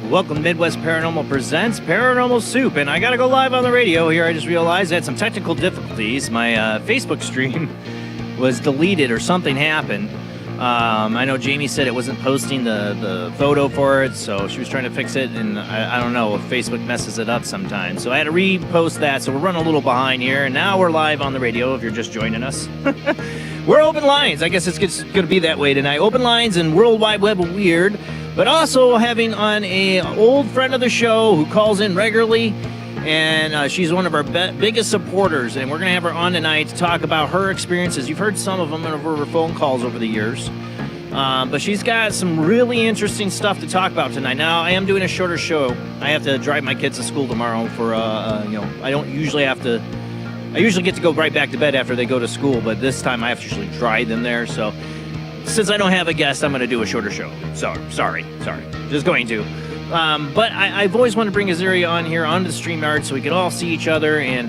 Welcome to Midwest Paranormal Presents Paranormal Soup, and I gotta go live on the radio here. I just realized I had some technical difficulties. My Facebook stream was deleted or something happened. I know Jamie said it wasn't posting the photo for it, so she was trying to fix it, and I don't know if Facebook messes it up sometimes. So I had to repost that, so we're running a little behind here, and now we're live on the radio if you're just joining us. We're open lines. I guess it's going to be that way tonight. Open lines and World Wide Web of Weird, but also having on a old friend of the show who calls in regularly, and she's one of our biggest supporters, and we're going to have her on tonight to talk about her experiences. You've heard some of them over her phone calls over the years, but she's got some really interesting stuff to talk about tonight. Now, I am doing a shorter show. I have to drive my kids to school tomorrow for, I don't usually have to. I usually get to go right back to bed after they go to school, but this time I have to usually drive them there. So since I don't have a guest, I'm going to do a shorter show. So sorry, just going to. But I've always wanted to bring Azaria on here on the StreamYard so we could all see each other and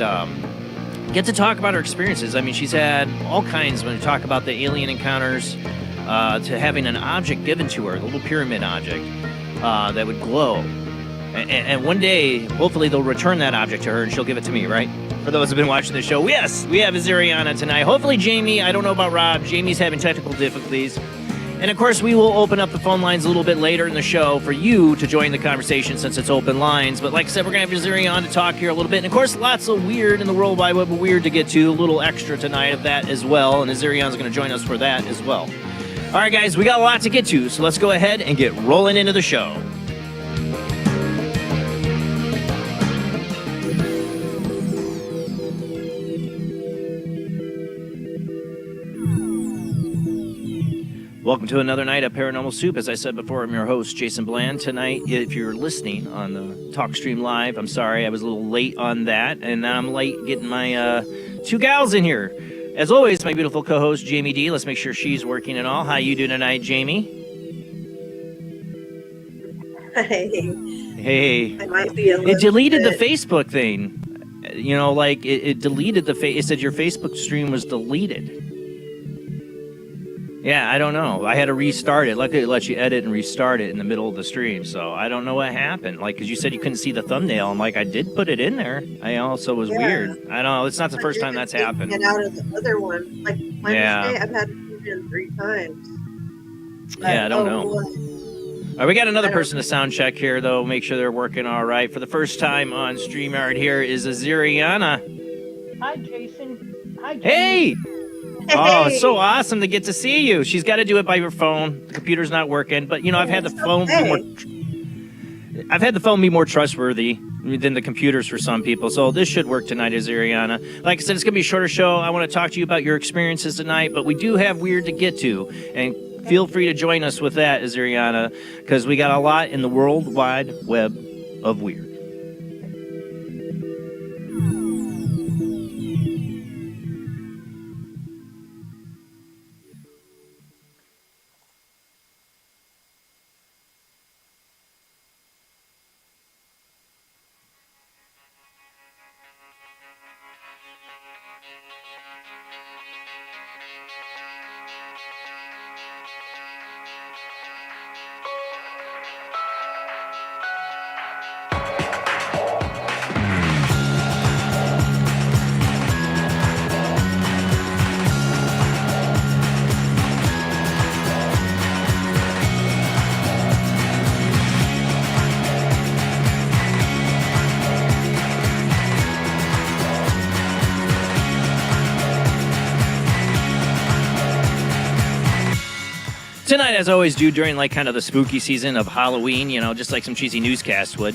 get to talk about her experiences. I mean, she's had all kinds when we talk about the alien encounters to having an object given to her, the little pyramid object that would glow. And one day, hopefully, they'll return that object to her and she'll give it to me, right? For those who've been watching the show, yes, we have Azariana tonight. Hopefully, Jamie, I don't know about Rob. Jamie's having technical difficulties. And, of course, we will open up the phone lines a little bit later in the show for you to join the conversation since it's open lines. But like I said, we're going to have Azariana on to talk here a little bit. And, of course, lots of weird in the World Wide Web of Weird to get to. A little extra tonight of that as well. And Azariana's going to join us for that as well. All right, guys, we got a lot to get to. So let's go ahead and get rolling into the show. Welcome to another night of Paranormal Soup. As I said before, I'm your host, Jason Bland. Tonight, if you're listening on the Talkstream Live, I'm sorry, I was a little late on that, and now I'm late getting my two gals in here. As always, my beautiful co-host, Jamie D. Let's make sure she's working and all. How you doing tonight, Jamie? Hey. I might be a little It deleted bit. the Facebook thing. You know, like, it deleted the it said your Facebook stream was deleted. Yeah, I don't know. I had to restart it. Luckily, it lets you edit and restart it in the middle of the stream. So I don't know what happened. Like, because you said you couldn't see the thumbnail. I'm like, I did put it in there. I also was weird. I don't know. It's not the first time that's happened. Get out of the other one. Like, my mistake, I've had to do it in 3 times. Yeah, I don't know. All right, we got another person to sound check here, though. Make sure they're working all right. For the first time on StreamYard here is Azariana. Hi, Jason. Hi, Jason. Hey! Oh, it's so awesome to get to see you. She's got to do it by her phone. The computer's not working, but I've had the phone be more. I've had the phone be more trustworthy than the computers for some people, so this should work tonight, Azariana. Like I said, it's gonna be a shorter show. I want to talk to you about your experiences tonight, but we do have weird to get to, and feel free to join us with that, Azariana, because we got a lot in the World Wide Web of weird. Tonight, as I always do during like kind of the spooky season of Halloween, just like some cheesy newscast would.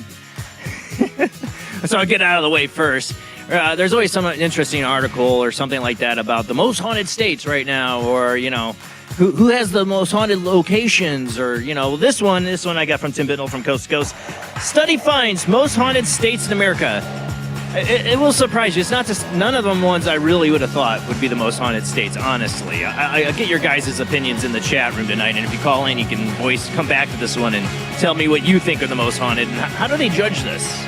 So I'll get out of the way first. There's always some interesting article or something like that about the most haunted states right now, or who has the most haunted locations, or this one I got from Tim Biddle from Coast to Coast. Study finds most haunted states in America. It will surprise you. It's not just none of them ones I really would have thought would be the most haunted states, honestly. I get your guys' opinions in the chat room tonight, and if you call in, you can come back to this one and tell me what you think are the most haunted, and how do they judge this?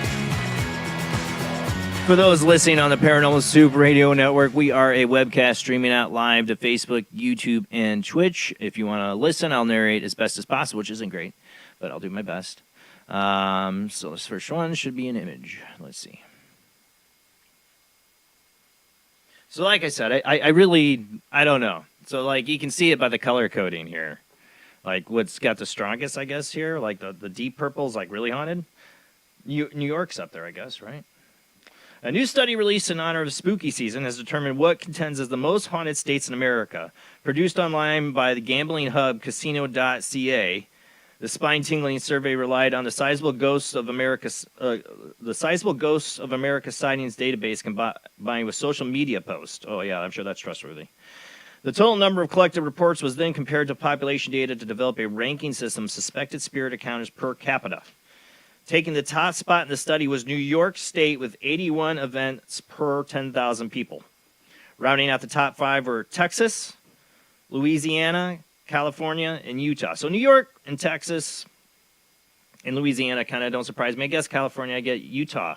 For those listening on the Paranormal Soup Radio Network, we are a webcast streaming out live to Facebook, YouTube, and Twitch. If you want to listen, I'll narrate as best as possible, which isn't great, but I'll do my best. So this first one should be an image. Let's see. So like I said, I really don't know. So like you can see it by the color coding here. Like what's got the strongest, I guess, here, like the deep purple's like really haunted. New York's up there, I guess, right? A new study released in honor of spooky season has determined what contends as the most haunted states in America. Produced online by the gambling hub casino.ca, the spine-tingling survey relied on the Sizable Ghosts of America sightings database combined with social media posts. Oh yeah, I'm sure that's trustworthy. The total number of collected reports was then compared to population data to develop a ranking system of suspected spirit encounters per capita. Taking the top spot in the study was New York State with 81 events per 10,000 people. Rounding out the top 5 were Texas, Louisiana, California, and Utah. So New York and Texas and Louisiana kind of don't surprise me. I guess California, I get Utah.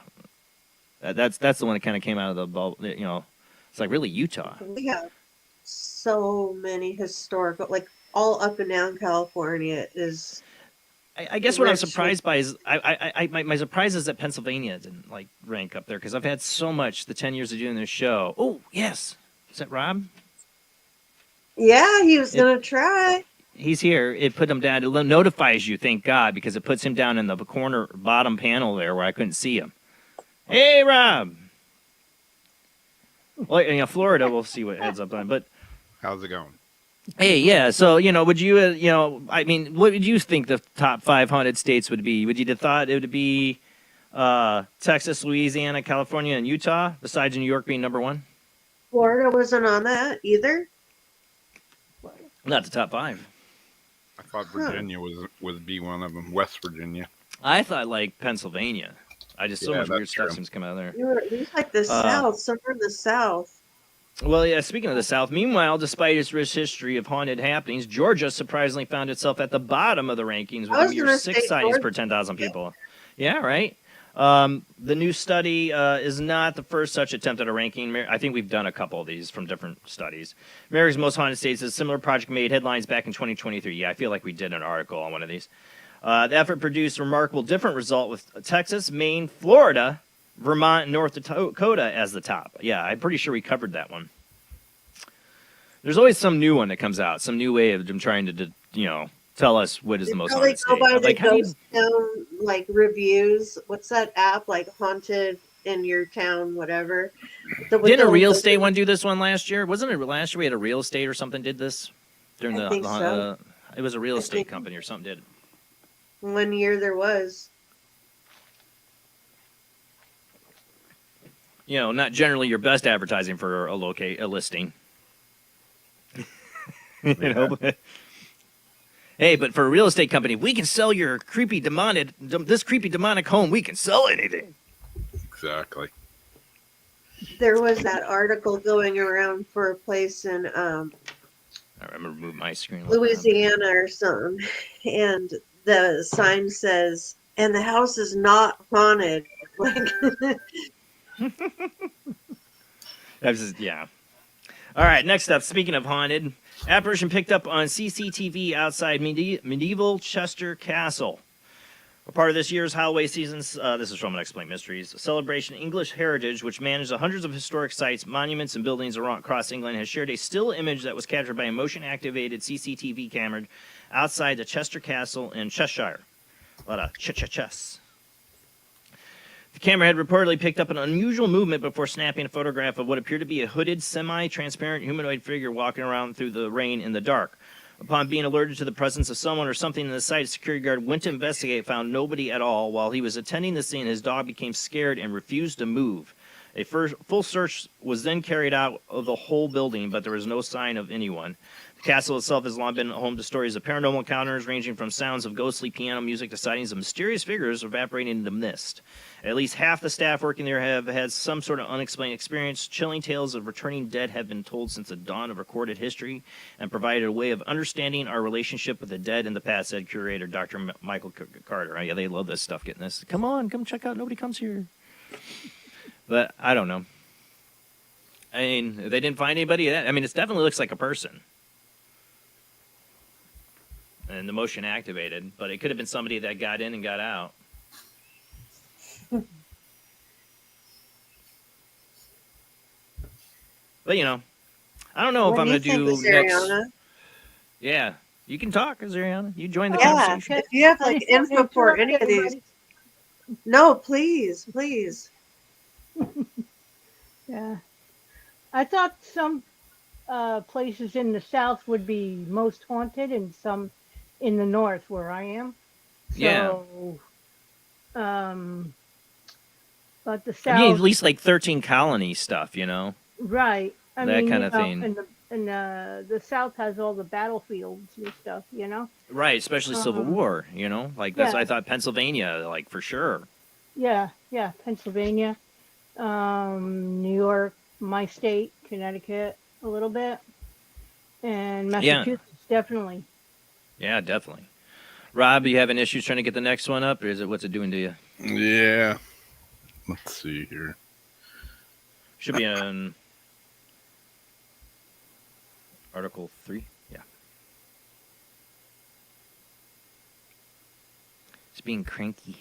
That's the one that kind of came out of the ball. It's like, really, Utah? We have so many historical, like all up and down California is. I guess what I'm surprised by is my surprise is that Pennsylvania didn't like rank up there, because I've had so much the 10 years of doing this show. Oh yes, is that Rob? Yeah, he was gonna try. He's here. It put him down. It notifies you, thank God, because it puts him down in the corner bottom panel there where I couldn't see him. Hey, Rob. Well, Florida, we'll see what heads up on. But how's it going? Hey, yeah. So, would you, what would you think the top 5 haunted states would be? Would you have thought it would be Texas, Louisiana, California, and Utah, besides New York being number 1? Florida wasn't on that either? Not the top 5. I thought Virginia would be one of them. West Virginia. I thought like Pennsylvania. I just so much weird stuff seems to come out of there. You're like the South, somewhere in the South. Well, yeah, speaking of the South, meanwhile, despite its rich history of haunted happenings, Georgia surprisingly found itself at the bottom of the rankings with a mere 6 sightings per 10,000 people. Yeah, right? The new study is not the first such attempt at a ranking. I think we've done a couple of these from different studies. America's Most Haunted States, a similar project made headlines back in 2023. Yeah, I feel like we did an article on one of these. The effort produced a remarkable different result with Texas, Maine, Florida, Vermont, and North Dakota as the top. Yeah, I'm pretty sure we covered that one. There's always some new one that comes out, some new way of them trying to tell us what is the most haunted state. By the ghost town, like reviews. What's that app? Like Haunted in your town, whatever. Didn't a real estate one do this one last year? Wasn't it last year we had a real estate or something did this? During I think so. It was a real estate company or something did it. One year there was. You know, not generally your best advertising for a listing. You know, but, hey, but for a real estate company, we can sell your creepy demonic home. We can sell anything. Exactly. There was that article going around for a place in I remember moving my screen. Louisiana or something, and the sign says, "And the house is not haunted." Like, yeah. All right, next up, speaking of haunted, apparition picked up on CCTV outside medieval Chester Castle. A part of this year's Halloween season's, this is from Unexplained Mysteries, celebration English Heritage, which manages hundreds of historic sites, monuments, and buildings across England, has shared a still image that was captured by a motion-activated CCTV camera outside the Chester Castle in Cheshire. A lot of chess. The camera had reportedly picked up an unusual movement before snapping a photograph of what appeared to be a hooded, semi-transparent humanoid figure walking around through the rain in the dark. Upon being alerted to the presence of someone or something in the site, a security guard went to investigate, found nobody at all. While he was attending the scene, his dog became scared and refused to move. A full search was then carried out of the whole building, but there was no sign of anyone. The castle itself has long been home to stories of paranormal encounters, ranging from sounds of ghostly piano music to sightings of mysterious figures evaporating into mist. At least half the staff working there have had some sort of unexplained experience. Chilling tales of returning dead have been told since the dawn of recorded history and provided a way of understanding our relationship with the dead in the past, said curator Dr. Michael Carter. Oh, yeah, they love this stuff, getting this. Come on, come check out. Nobody comes here. But I don't know. I mean, they didn't find anybody. I mean, it definitely looks like a person. And the motion activated, but it could have been somebody that got in and got out. But, you know, I don't know if I'm going to do next. Yeah, you can talk, Azariana. You join the conversation. If you have like info for any of these. No, please. Yeah. I thought some places in the south would be most haunted and some in the north where I am. So, but the south. I mean, at least like 13 colony stuff, you know? Right. I that mean, kind of thing. And the south has all the battlefields and stuff, you know? Right, especially Civil War, you know? Like, that's I thought Pennsylvania, like, for sure. Yeah, Pennsylvania, New York, my state, Connecticut, a little bit, and Massachusetts, definitely. Yeah, definitely. Rob, you having issues trying to get the next one up, or what's it doing to you? Yeah. Let's see here. Should be on Article 3. Yeah. It's being cranky.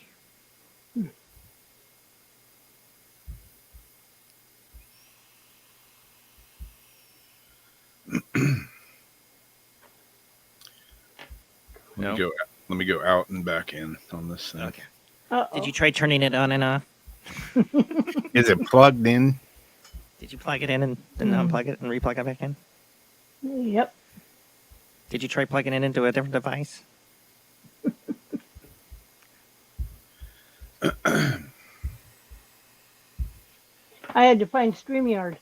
Let me go out and back in on this thing. Okay. Uh-oh. Did you try turning it on and off? Is it plugged in? Did you plug it in and then unplug it and replug it back in? Yep. Did you try plugging it into a different device? I had to find StreamYard.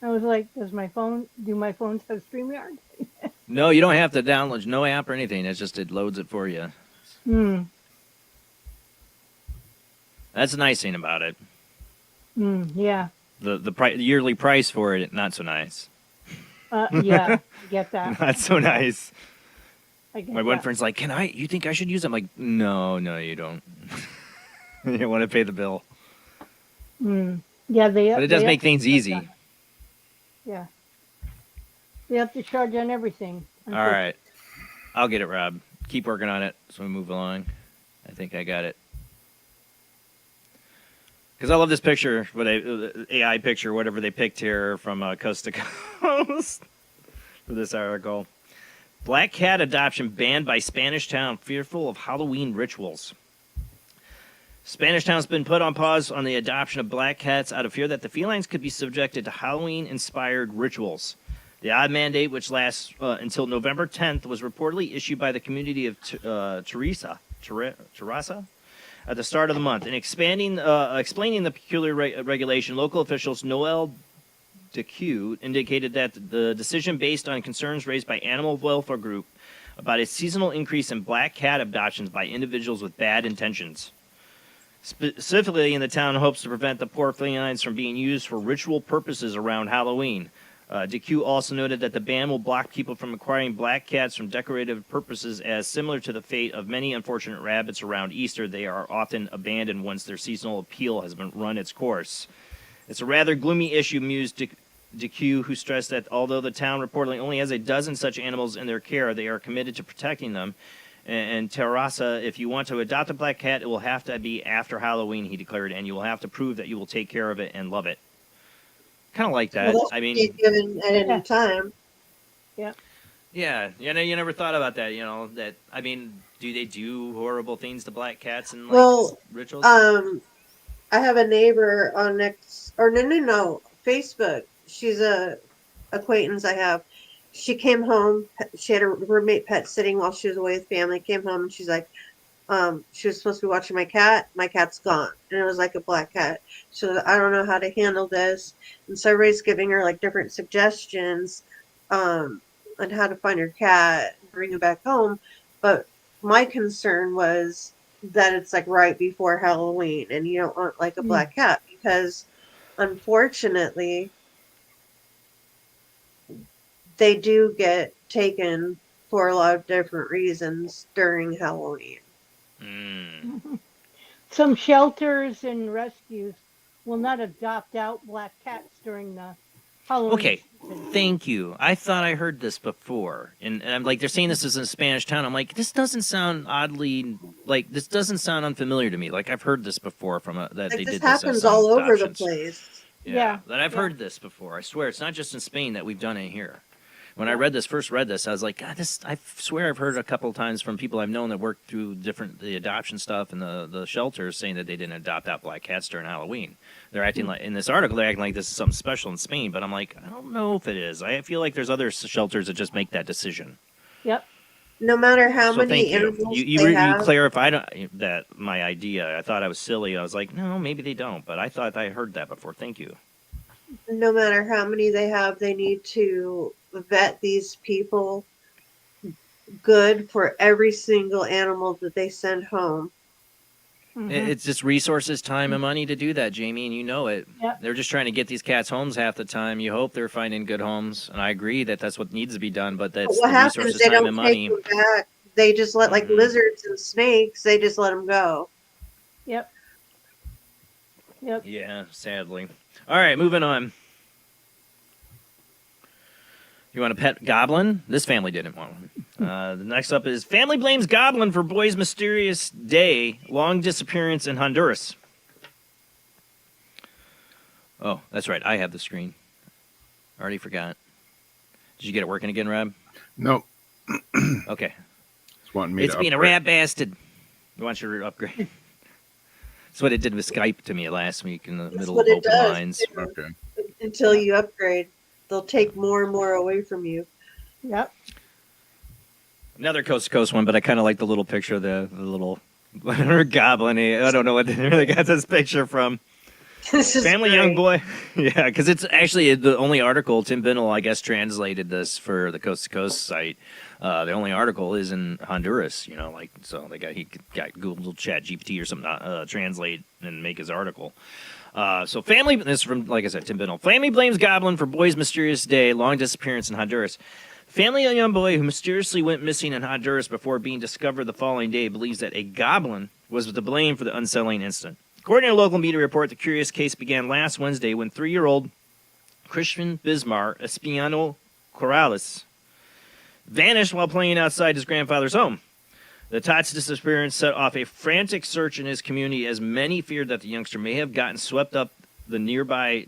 I was like, do my phones have StreamYard? No, you don't have to download no app or anything. It's just it loads it for you. That's the nice thing about it. Yeah. The yearly price for it, not so nice. Yeah, I get that. Not so nice. My one friend's like, you think I should use it? I'm like, no, you don't. You don't want to pay the bill. Yeah, but it does make things easy. Yeah. They have to charge on everything. All right. I'll get it, Rob. Keep working on it so we move along. I think I got it. Because I love this picture, the AI picture, whatever they picked here from Coast to Coast for this article. Black cat adoption banned by Spanish town, fearful of Halloween rituals. Spanish Town's been put on pause on the adoption of black cats out of fear that the felines could be subjected to Halloween-inspired rituals. The odd mandate, which lasts until November 10th, was reportedly issued by the community of Terrassa at the start of the month. In explaining the peculiar regulation, local officials Noel DeQ indicated that the decision based on concerns raised by animal welfare group about a seasonal increase in black cat adoptions by individuals with bad intentions. Specifically, in the town hopes to prevent the poor felines from being used for ritual purposes around Halloween. DeQ also noted that the ban will block people from acquiring black cats from decorative purposes, as similar to the fate of many unfortunate rabbits around Easter, they are often abandoned once their seasonal appeal has been run its course. It's a rather gloomy issue, mused DeQ, who stressed that although the town reportedly only has a dozen such animals in their care, they are committed to protecting them. And Terrassa, if you want to adopt a black cat, it will have to be after Halloween, he declared, and you will have to prove that you will take care of it and love it. Kind of like that. Well, I mean, given at any time. Yeah. Yeah, you never thought about that. I mean, do they do horrible things to black cats and rituals? I have a neighbor on Facebook. She's a acquaintance I have. She came home. She had a roommate pet sitting while she was away with family. Came home and she's like, she was supposed to be watching my cat. My cat's gone, and it was like a black cat. So I don't know how to handle this. And so everybody's giving her like different suggestions on how to find her cat, bring it back home. But my concern was that it's like right before Halloween, and you don't want like a black cat because, unfortunately, they do get taken for a lot of different reasons during Halloween. Some shelters and rescues will not adopt out black cats during the Halloween Okay, season. thank you. I thought I heard this before, and I'm like, they're saying this is in a Spanish town. I'm like, this doesn't sound this doesn't sound unfamiliar to me. Like I've heard this before from that Like they this did this happens at some all over the adoptions. place. Yeah, that I've yeah. heard this before. I swear, it's not just in Spain that we've done it here. When I first read this, I was like, God, I swear I've heard a couple of times from people I've known that work through the adoption stuff and the shelters saying that they didn't adopt out black cats during Halloween. They're acting like, in this article, they're acting like this is something special in Spain, but I'm like, I don't know if it is. I feel like there's other shelters that just make that decision. Yep. No matter how So many thank you. animals You they have, clarified that my idea. I thought I was silly. I was like, no, maybe they don't, but I thought I heard that before. Thank you. no matter how many they have, they need to vet these people good for every single animal that they send home. It's just resources, time, and money to do that, Jamie, and you know it. Yep. They're just trying to get these cats homes half the time. You hope they're finding good homes, and I agree that that's what needs to be done, but that's But what the happens? resources, They time, don't and take money. them back. They just let like lizards and snakes. They just let them go. Yep. Yep. Yeah, sadly. All right, moving on. You want a pet goblin? This family didn't want one. The next up is family blames goblin for boy's mysterious day, long disappearance in Honduras. Oh, that's right. I have the screen. Already forgot. Did you get it working again, Rob? Nope. Okay. It's wanting me It's to being a upgrade. rat bastard. You want your upgrade? That's what it did with Skype to me last week in the That's middle what of it open does. lines. Okay. Until you upgrade, they'll take more and more away from you. Yep. Another coast to coast one, but I kind of like the little picture of the little goblin. I don't know what they got this picture from. This is Family great. young boy. Yeah, because it's actually the only article. Tim Binnell, I guess, translated this for the Coast to Coast site. The only article is in Honduras. So he got Google Chat GPT or something translate and make his article. So family, this is from, like I said, Tim Binnell. Family blames goblin for boy's mysterious day, long disappearance in Honduras. Family of a young boy who mysteriously went missing in Honduras before being discovered the following day believes that a goblin was to blame for the unsettling incident. According to a local media report, the curious case began last Wednesday when 3-year-old Christian Bismar Espiano Corrales vanished while playing outside his grandfather's home. The Tot's disappearance set off a frantic search in his community as many feared that the youngster may have gotten swept up the nearby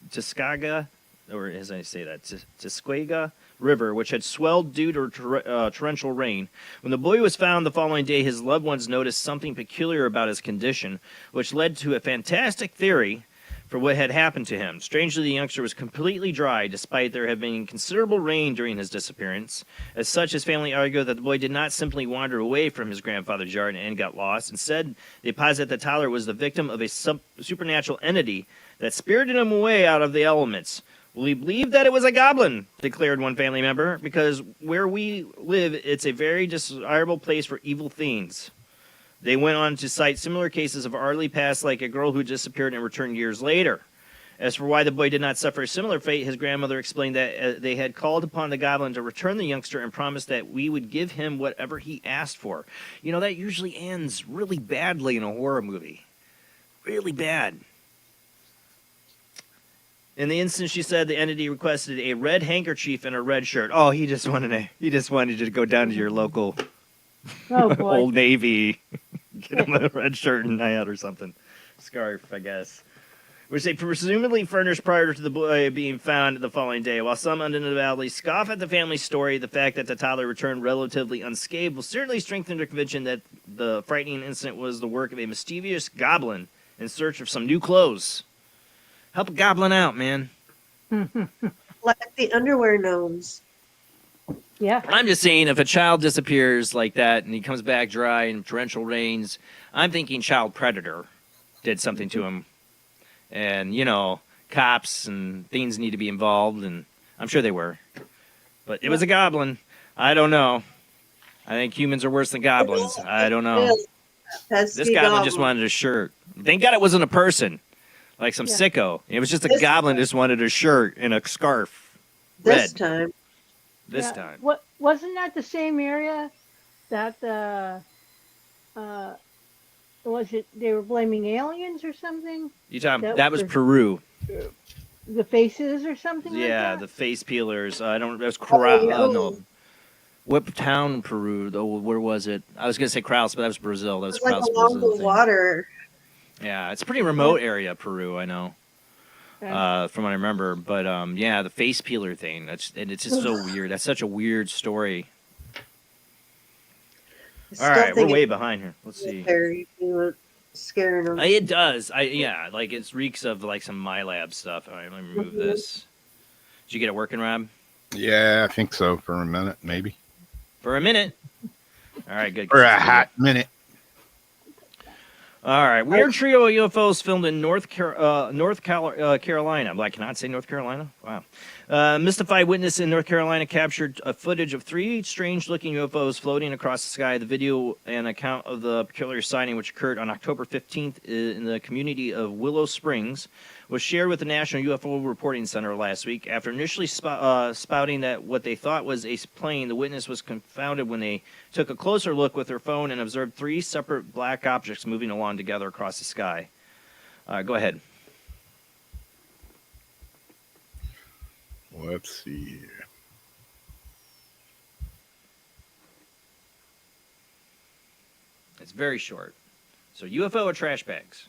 Tiscaga, or as I say that, Tisquega River, which had swelled due to torrential rain. When the boy was found the following day, his loved ones noticed something peculiar about his condition, which led to a fantastic theory for what had happened to him. Strangely, the youngster was completely dry, despite there having been considerable rain during his disappearance. As such, his family argued that the boy did not simply wander away from his grandfather's yard and got lost. Instead, they posit that the toddler was the victim of a supernatural entity that spirited him away out of the elements. We believe that it was a goblin, declared one family member, because where we live, it's a very desirable place for evil things. They went on to cite similar cases of early past, like a girl who disappeared and returned years later. As for why the boy did not suffer a similar fate, his grandmother explained that they had called upon the goblin to return the youngster and promised that we would give him whatever he asked for. You know, that usually ends really badly in a horror movie. Really bad. In the instance, she said the entity requested a red handkerchief and a red shirt. Oh, he just wanted to go down to your local Old Navy, get him a red shirt and hat or something, scarf, I guess. Which they presumably furnished prior to the boy being found the following day. While some undoubtedly scoff at the family's story, the fact that the toddler returned relatively unscathed will certainly strengthen their conviction that the frightening incident was the work of a mischievous goblin in search of some new clothes. Help a goblin out, man. Like the underwear gnomes. Yeah. I'm just saying, if a child disappears like that and he comes back dry in torrential rains, I'm thinking child predator did something to him. And, you know, cops and things need to be involved, and I'm sure they were. But it was a goblin. I don't know. I think humans are worse than goblins. I don't know. This goblin just wanted a shirt. Thank God it wasn't a person. Like some sicko. It was just a goblin just wanted a shirt and a scarf. This Red. time. This time. What wasn't that the same area that was it? They were blaming aliens or something. You talking? That was Peru. The faces or something. Yeah, like the face peelers. I don't. That was Oh. no. What town in Peru? Though, where was it? I was gonna say Kraus, but that was Brazil. That was It's like Kraus, along Brazil the thing. water. Yeah, it's a pretty remote area, Peru. I know. From what I remember, but yeah, the face peeler thing. It's just so weird. That's such a weird story. All right, we're way behind here. Let's see. Scaring them. It does. Like it reeks of like some MyLab stuff. All right, let me remove this. Did you get it working, Rob? Yeah, I think so for a minute, maybe. For a minute. All right, good. For a hot minute. All right, weird trio of UFOs filmed in North Carolina. I cannot say North Carolina. Wow. Mystified witness in North Carolina captured footage of 3 strange-looking UFOs floating across the sky. The video and account of the peculiar sighting, which occurred on October 15th in the community of Willow Springs, was shared with the National UFO Reporting Center last week. After initially spouting that what they thought was a plane, the witness was confounded when they took a closer look with their phone and observed 3 separate black objects moving along together across the sky. Go ahead. Let's see here. It's very short. So UFO or trash bags?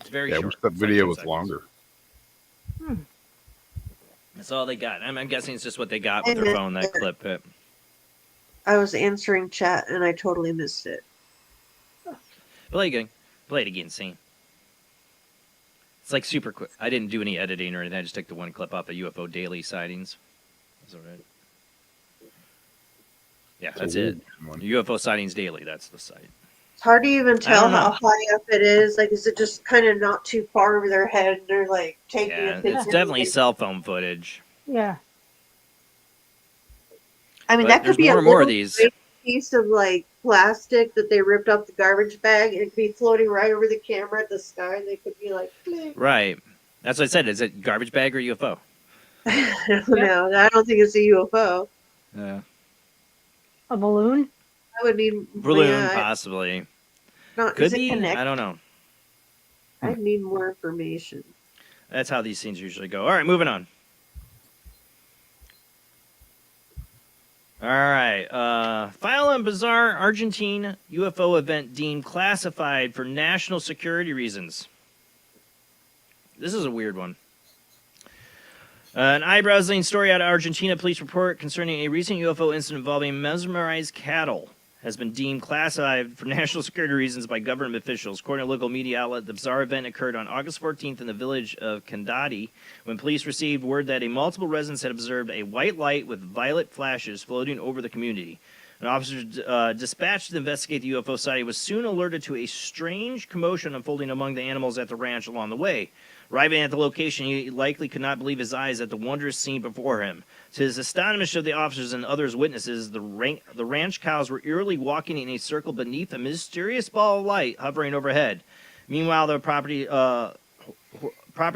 It's very Yeah, I short. wish that It's like video 10 was seconds. longer. That's all they got. I'm guessing it's just what they got with their phone, that clip. But I was answering chat and I totally missed it. play again. Play it again, see. It's like super quick. I didn't do any editing or anything. I just took the one clip off the UFO daily sightings. That's all right. Yeah, that's it. UFO sightings daily. That's the site. It's hard to even tell don't know. how high up it is. Like, is it just kind of not too far over their head and they're like taking Yeah, a picture? it's definitely cell phone footage. Yeah. I mean, But that there's could be more a and more of little these. piece of like plastic that they ripped off the garbage bag. It could be floating right over the camera at the sky. And they could be like, "Bleh." Right. That's what I said. Is it garbage bag or UFO? I don't know. I don't think it's a UFO. Yeah. A balloon? I would need Balloon, yeah, possibly. not, Could is be. it connected? I don't know. I need more information. That's how these scenes usually go. All right, moving on. All right. File and bizarre Argentine UFO event deemed classified for national security reasons. This is a weird one. An eye-browsing story out of Argentina. Police report concerning a recent UFO incident involving mesmerized cattle has been deemed classified for national security reasons by government officials. According to local media outlet, the bizarre event occurred on August 14th in the village of Candati when police received word that multiple residents had observed a white light with violet flashes floating over the community. An officer dispatched to investigate the UFO sighting was soon alerted to a strange commotion unfolding among the animals at the ranch along the way. Arriving at the location, he likely could not believe his eyes at the wondrous scene before him. To his astonishment of the officers and others witnesses, the ranch cows were eerily walking in a circle beneath a mysterious ball of light hovering overhead. Meanwhile, the property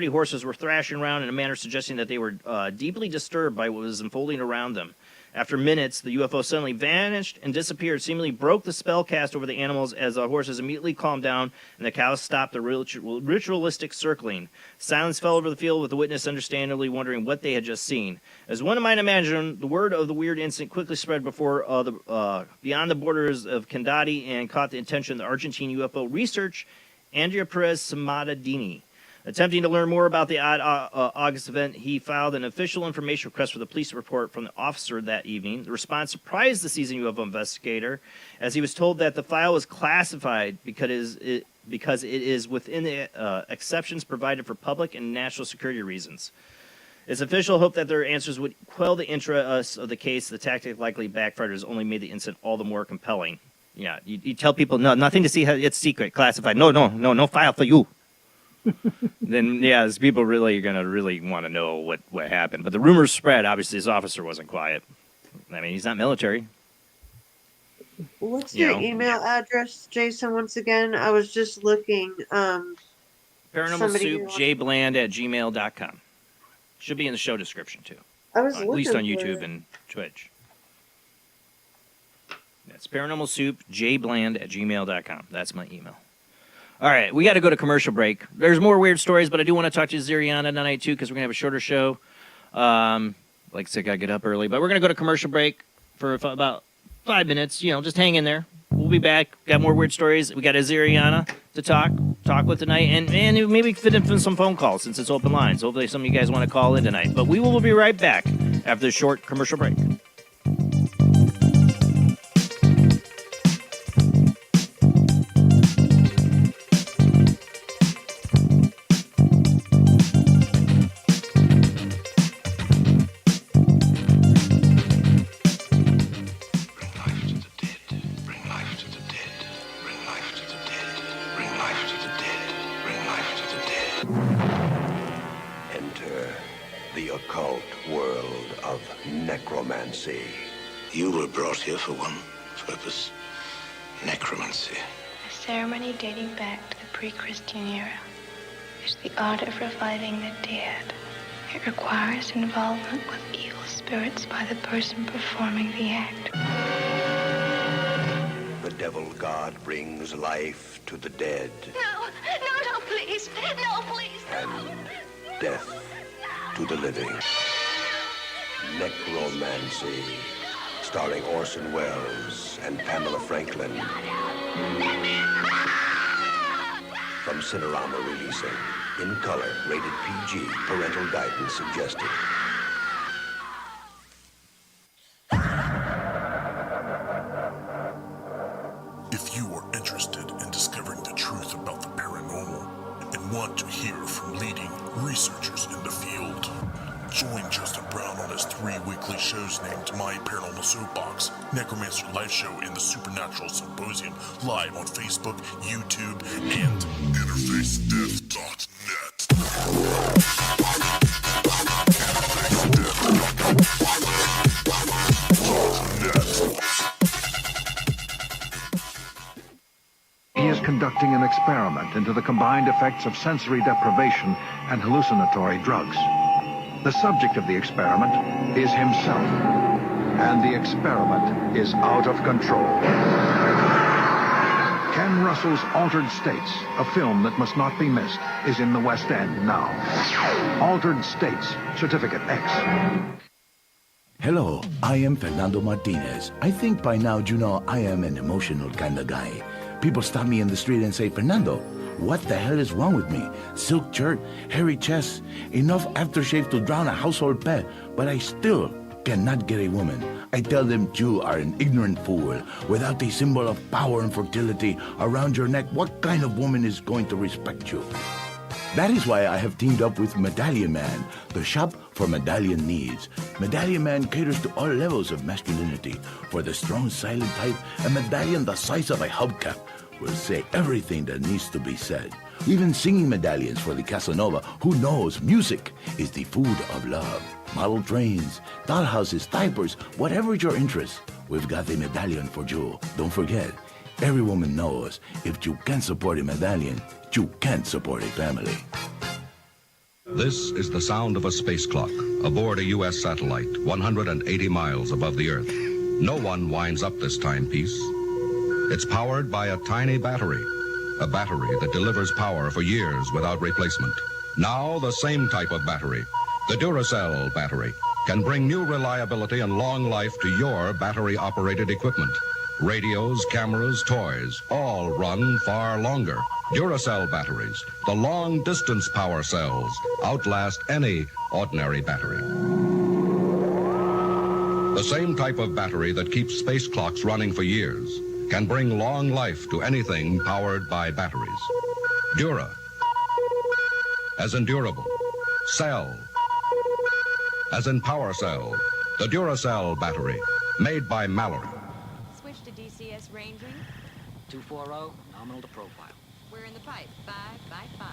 horses were thrashing around in a manner suggesting that they were deeply disturbed by what was unfolding around them. After minutes, the UFO suddenly vanished and disappeared, seemingly broke the spell cast over the animals as the horses immediately calmed down and the cows stopped the ritualistic circling. Silence fell over the field with the witness understandably wondering what they had just seen. As one might imagine, the word of the weird incident quickly spread beyond the borders of Candati and caught the attention of the Argentine UFO research, Andrea Perez Samadini. Attempting to learn more about the odd August event, he filed an official information request for the police report from the officer that evening. The response surprised the seasoned UFO investigator, as he was told that the file was classified because it is within the exceptions provided for public and national security reasons. It's official hope that their answers would quell the interest of the case. The tactic likely backfired has only made the incident all the more compelling. Yeah, you tell people, no, nothing to see, it's secret, classified. No file for you. Then, yeah, people really are going to really want to know what happened. But the rumors spread. Obviously, this officer wasn't quiet. I mean, he's not military. What's your email address, Jason, once again? I was just looking. Paranormal Soup, jbland@gmail.com. Should be in the show description, too. I was at least on YouTube and Twitch. That's Paranormal Soup, jbland@gmail.com. That's my email. All right, we got to go to commercial break. There's more weird stories, but I do want to talk to Ziriana tonight, too, because we're going to have a shorter show. Like I said, got to get up early. But we're going to go to commercial break for about 5 minutes. Just hang in there. We'll be back. Got more weird stories. We got a Ziriana to talk with tonight. And maybe fit in some phone calls since it's open lines. Hopefully some of you guys want to call in tonight. But we will be right back after this short commercial break. You were brought here for one purpose, necromancy. A ceremony dating back to the pre-Christian era. It's the art of reviving the dead. It requires involvement with evil spirits by the person performing the act. The devil god brings life to the dead. No, please. No, please. And death to the living. Necromancy. Starring Orson Welles and Pamela Franklin. From Cinerama releasing. In color, rated PG. Parental guidance suggested. If you are interested in discovering the truth about the paranormal and want to hear from leading researchers in the field, join Justin Brown on his 3 weekly shows named My Paranormal Soapbox, Necromancer Live Show, and the Supernatural Symposium, live on Facebook, YouTube, and InterfaceDeath.net. He is conducting an experiment into the combined effects of sensory deprivation and hallucinatory drugs. The subject of the experiment is himself, and the experiment is out of control. Ken Russell's Altered States, a film that must not be missed, is in the West End now. Altered States, Certificate X. Hello, I am Fernando Martinez. I think by now you know I am an emotional kind of guy. People stop me in the street and say, Fernando, What the hell is wrong with me? Silk shirt, hairy chest, enough aftershave to drown a household pet, but I still cannot get a woman. I tell them you are an ignorant fool. Without a symbol of power and fertility around your neck, what kind of woman is going to respect you? That is why I have teamed up with Medallion Man, the shop for medallion needs. Medallion Man caters to all levels of masculinity. For the strong, silent type, a medallion the size of a hubcap will say everything that needs to be said. Even singing medallions for the Casanova, who knows music is the food of love. Model trains, dollhouses, diapers, whatever your interest, we've got a medallion for you. Don't forget, every woman knows if you can't support a medallion, you can't support a family. This is the sound of a space clock aboard a U.S. satellite 180 miles above the Earth. No one winds up this timepiece. It's powered by a tiny battery, a battery that delivers power for years without replacement. Now the same type of battery, the Duracell battery, can bring new reliability and long life to your battery-operated equipment. Radios, cameras, toys, all run far longer. Duracell batteries, the long-distance power cells, outlast any ordinary battery. The same type of battery that keeps space clocks running for years can bring long life to anything powered by batteries. Dura, as in durable. Cell, as in power cell. The Duracell battery, made by Mallory. Switch to DCS ranging. 240, nominal to profile. We're in the pipe. 5 by 5.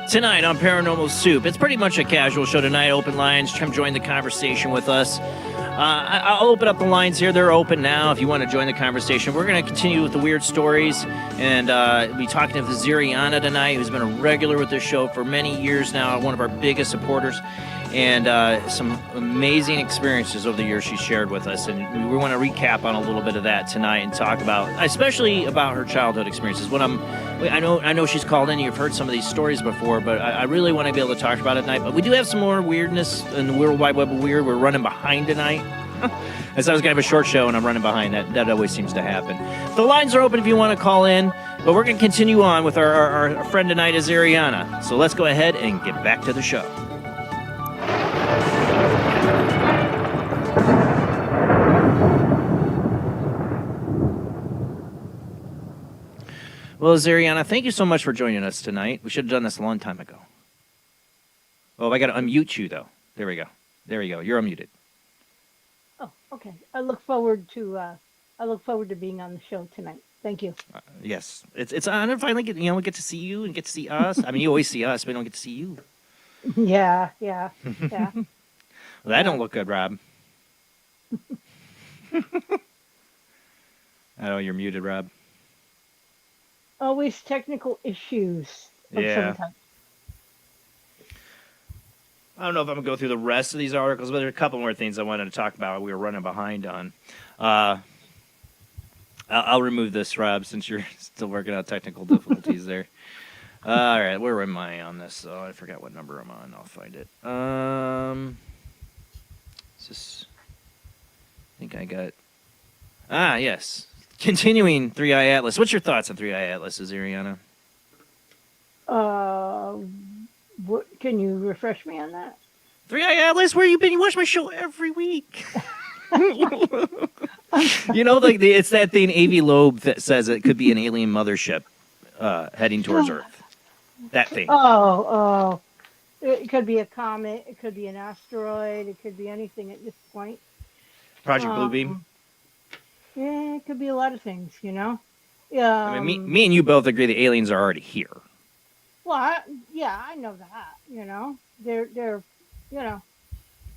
Tonight on Paranormal Soup, it's pretty much a casual show tonight. Open lines, come join the conversation with us. I'll open up the lines here. They're open now if you want to join the conversation. We're going to continue with the weird stories, and we'll be talking to Ziriana tonight, who's been a regular with this show for many years now, one of our biggest supporters, and some amazing experiences over the years she's shared with us. And we want to recap on a little bit of that tonight and talk about, especially about her childhood experiences. I know she's called in. You've heard some of these stories before, but I really want to be able to talk about it tonight. But we do have some more weirdness in the World Wide Web of Weird. We're running behind tonight. As I was going to have a short show and I'm running behind. That always seems to happen. The lines are open if you want to call in, but we're going to continue on with our friend tonight, Ariana. So let's go ahead and get back to the show. Well, Zariana, thank you so much for joining us tonight. We should have done this a long time ago. Oh, I got to unmute you, though. There we go. There you go. You're unmuted. Oh, okay. I look forward to being on the show tonight. Thank you. Yes, it's an honor finally get to see you and get to see us. I mean, you always see us, but I don't get to see you. Yeah. Well, that don't look good, Rob. I know you're muted, Rob. Always technical issues of some type. I don't know if I'm going to go through the rest of these articles, but there are a couple more things I wanted to talk about we were running behind on. I'll remove this, Rob, since you're still working out technical difficulties there. All right, where am I on this? Oh, I forgot what number I'm on. I'll find it. I think I got... yes. Continuing 3i Atlas. What's your thoughts on 3i Atlas, Ariana? What can you refresh me on that? 3i Atlas, where you been? You watch my show every week. You know, like it's that thing, Avi Loeb, that says it could be an alien mothership heading towards Earth. That thing. Oh, it could be a comet. It could be an asteroid. It could be anything at this point. Project Bluebeam. Yeah, it could be a lot of things, you know. Yeah. I mean, me and you both agree the aliens are already here. Well, I know that. You know, they're, you know,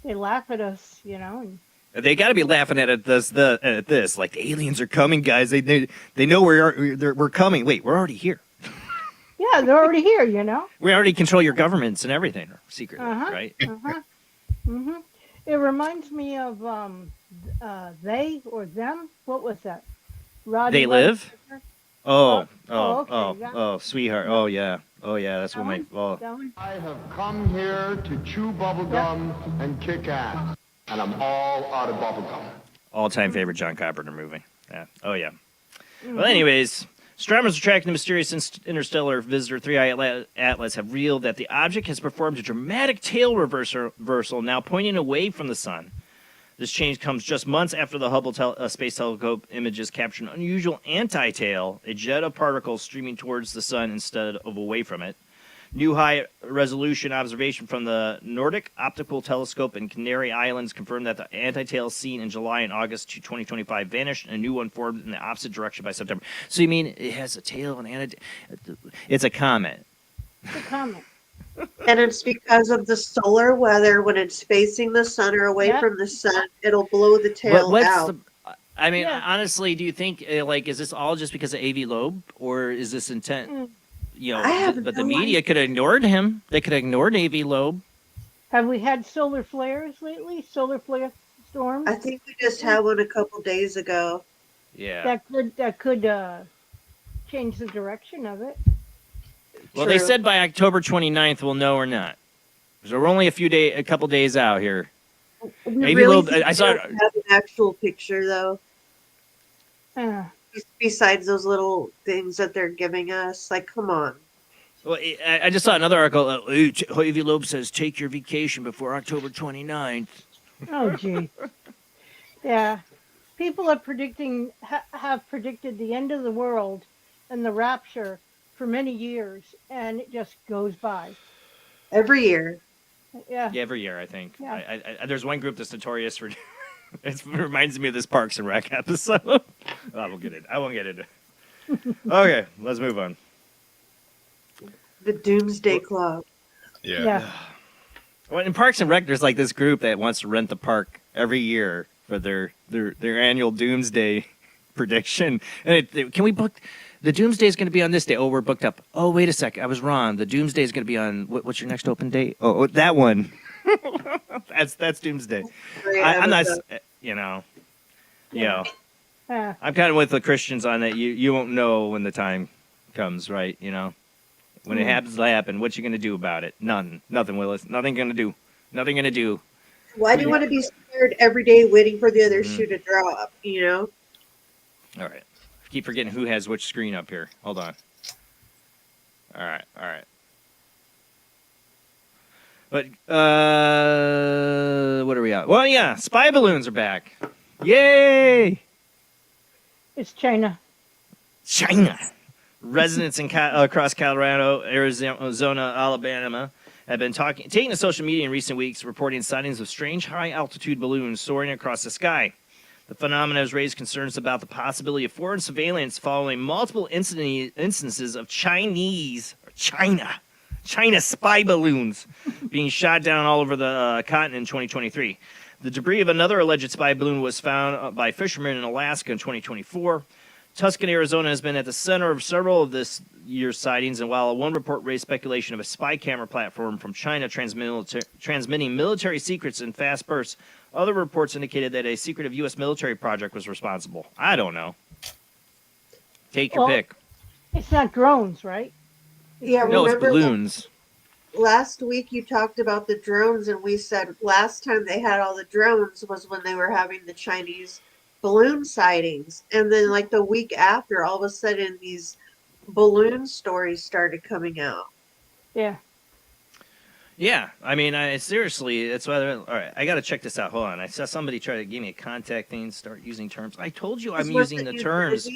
they laugh at us, you know, and They got to be laughing at this. Like the aliens are coming, guys. They know we're coming. Wait, we're already here. Yeah, they're already here. You know. We already control your governments and everything secretly, Uh-huh. right? Mm-hmm. It reminds me of they or them. What was that? Roddy They live. Oh, okay, Oh, sweetheart. Oh yeah. That's what my. Oh. I have come here to chew bubblegum and kick ass. And I'm all out of bubblegum. All-time favorite John Carpenter movie. Yeah. Oh yeah. Well, anyways, astronomers are tracking the mysterious interstellar visitor 3i Atlas have revealed that the object has performed a dramatic tail reversal, now pointing away from the sun. This change comes just months after the Hubble Space Telescope images captured an unusual anti-tail, a jet of particles streaming towards the sun instead of away from it. New high-resolution observation from the Nordic Optical Telescope in Canary Islands confirmed that the anti-tail seen in July and August 2025 vanished, and a new one formed in the opposite direction by September. So you mean it has a tail and it's a comet? It's a comet. And it's because of the solar weather. When it's facing the sun or away Yeah. from the sun, it'll blow the tail out. I mean, honestly, do you think is this all just because of A.V. Loeb, or is this intent? I have But no the media could have ignored him. They could have ignored A.V. Loeb. Have we had solar flares lately? Solar flare storms? I think we just had one a couple days ago. Yeah. That could change the direction of it. Well, they said by October 29th we'll know or not. So we're only a couple days out here. Maybe Really Loeb, I saw. don't have an actual picture though. Besides those little things that they're giving us, like, come on. Well, I just saw another article. A.V. Loeb says take your vacation before October 29th. Oh, gee. Yeah. People are have predicted the end of the world and the rapture for many years, and it just goes by. Every year. Yeah. Yeah, every year, I think. Yeah. There's one group that's notorious for. It reminds me of this Parks and Rec episode. I won't get into it. Okay, let's move on. The Doomsday Club. Yeah. Well, in Parks and Rec, there's like this group that wants to rent the park every year for their annual Doomsday prediction. And can we book? The Doomsday is going to be on this day. Oh, we're booked up. Oh, wait a sec. I was wrong. The Doomsday is going to be on. What's your next open date? Oh, that one. That's Doomsday. I'm not. Yeah. I'm kind of with the Christians on that. You won't know when the time comes, right? When it happens, it'll happen. What you going to do about it? Nothing, Willis. Nothing going to do. Nothing going to do. Why do you want to be scared every day waiting for the other shoe to drop, All right. I keep forgetting who has which screen up here. Hold on. All right. But, what are we at? Well, yeah, spy balloons are back. Yay! It's China. Residents across Colorado, Arizona, Alabama have been taking to social media in recent weeks, reporting sightings of strange high-altitude balloons soaring across the sky. The phenomenon has raised concerns about the possibility of foreign surveillance following multiple instances of China spy balloons being shot down all over the continent in 2023. The debris of another alleged spy balloon was found by fishermen in Alaska in 2024. Tucson, Arizona has been at the center of several of this year's sightings, and while one report raised speculation of a spy camera platform from China transmitting military secrets in fast bursts, other reports indicated that a secretive U.S. military project was responsible. I don't know. Take your pick. It's not drones, right? Yeah, No, it's remember balloons. last week you talked about the drones, and we said last time they had all the drones was when they were having the Chinese balloon sightings. And then like the week after, all of a sudden these balloon stories started coming out. Yeah. Yeah, I mean, seriously, that's why. All right, I got to check this out. Hold on. I saw somebody try to give me a contact thing, start using terms. I told you I'm using the terms.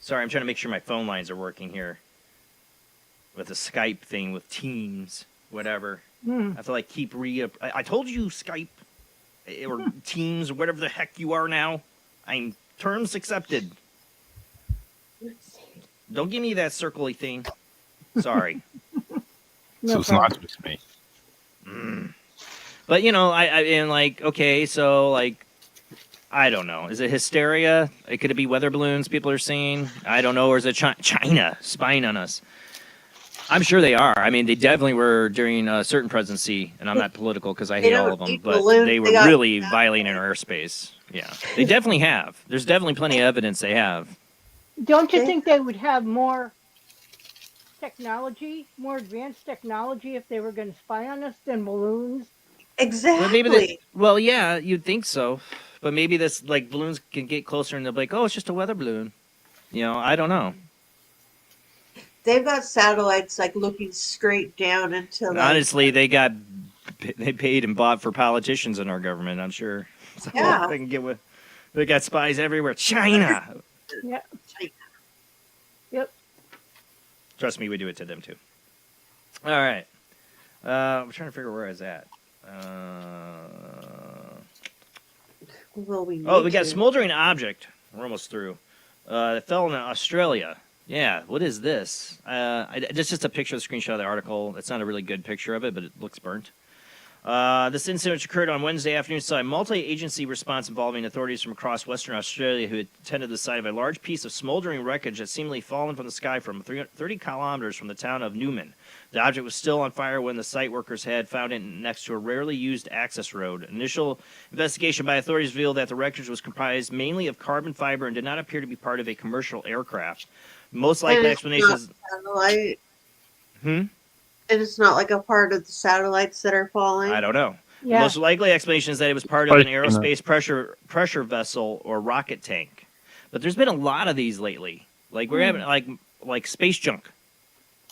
Sorry, I'm trying to make sure my phone lines are working here with the Skype thing with Teams, whatever. I have to like keep I told you Skype or Teams or whatever the heck you are now. I'm terms accepted. Don't give me that circly thing. Sorry. So it's not just me. But and like, okay, so like, I don't know. Is it hysteria? Could it be weather balloons people are seeing? I don't know. Or is it China spying on us? I'm sure they are. I mean, they definitely were during a certain presidency, and I'm not political because I hate all of them, but they were really violating our airspace. Yeah, they definitely have. There's definitely plenty of evidence they have. Don't you think they would have more technology, more advanced technology if they were going to spy on us than balloons? Exactly. Well, yeah, you'd think so. But maybe this, like, balloons can get closer and they'll be like, oh, it's just a weather balloon. I don't know. They've got satellites, like, looking straight down into, like... Honestly, they paid and bought for politicians in our government, I'm sure. So Yeah. They can get with... They got spies everywhere. China! Yeah. China. Yep. Trust me, we do it to them, too. All right. I'm trying to figure where I was at. Well, we got smoldering object. We're almost through. It fell in Australia. Yeah, what is this? It's just a picture of the screenshot of the article. It's not a really good picture of it, but it looks burnt. This incident, which occurred on Wednesday afternoon, saw a multi-agency response involving authorities from across Western Australia who attended the site of a large piece of smoldering wreckage that seemingly fallen from the sky from 30 kilometers from the town of Newman. The object was still on fire when the site workers had found it next to a rarely used access road. Initial investigation by authorities revealed that the wreckage was comprised mainly of carbon fiber and did not appear to be part of a commercial aircraft. Most likely explanation is... Satellite. Hmm? And it's not like a part of the satellites that are falling? I don't know. Yeah. Most likely explanation is that it was part of an aerospace pressure vessel or rocket tank. But there's been a lot of these lately. Like we're having like space junk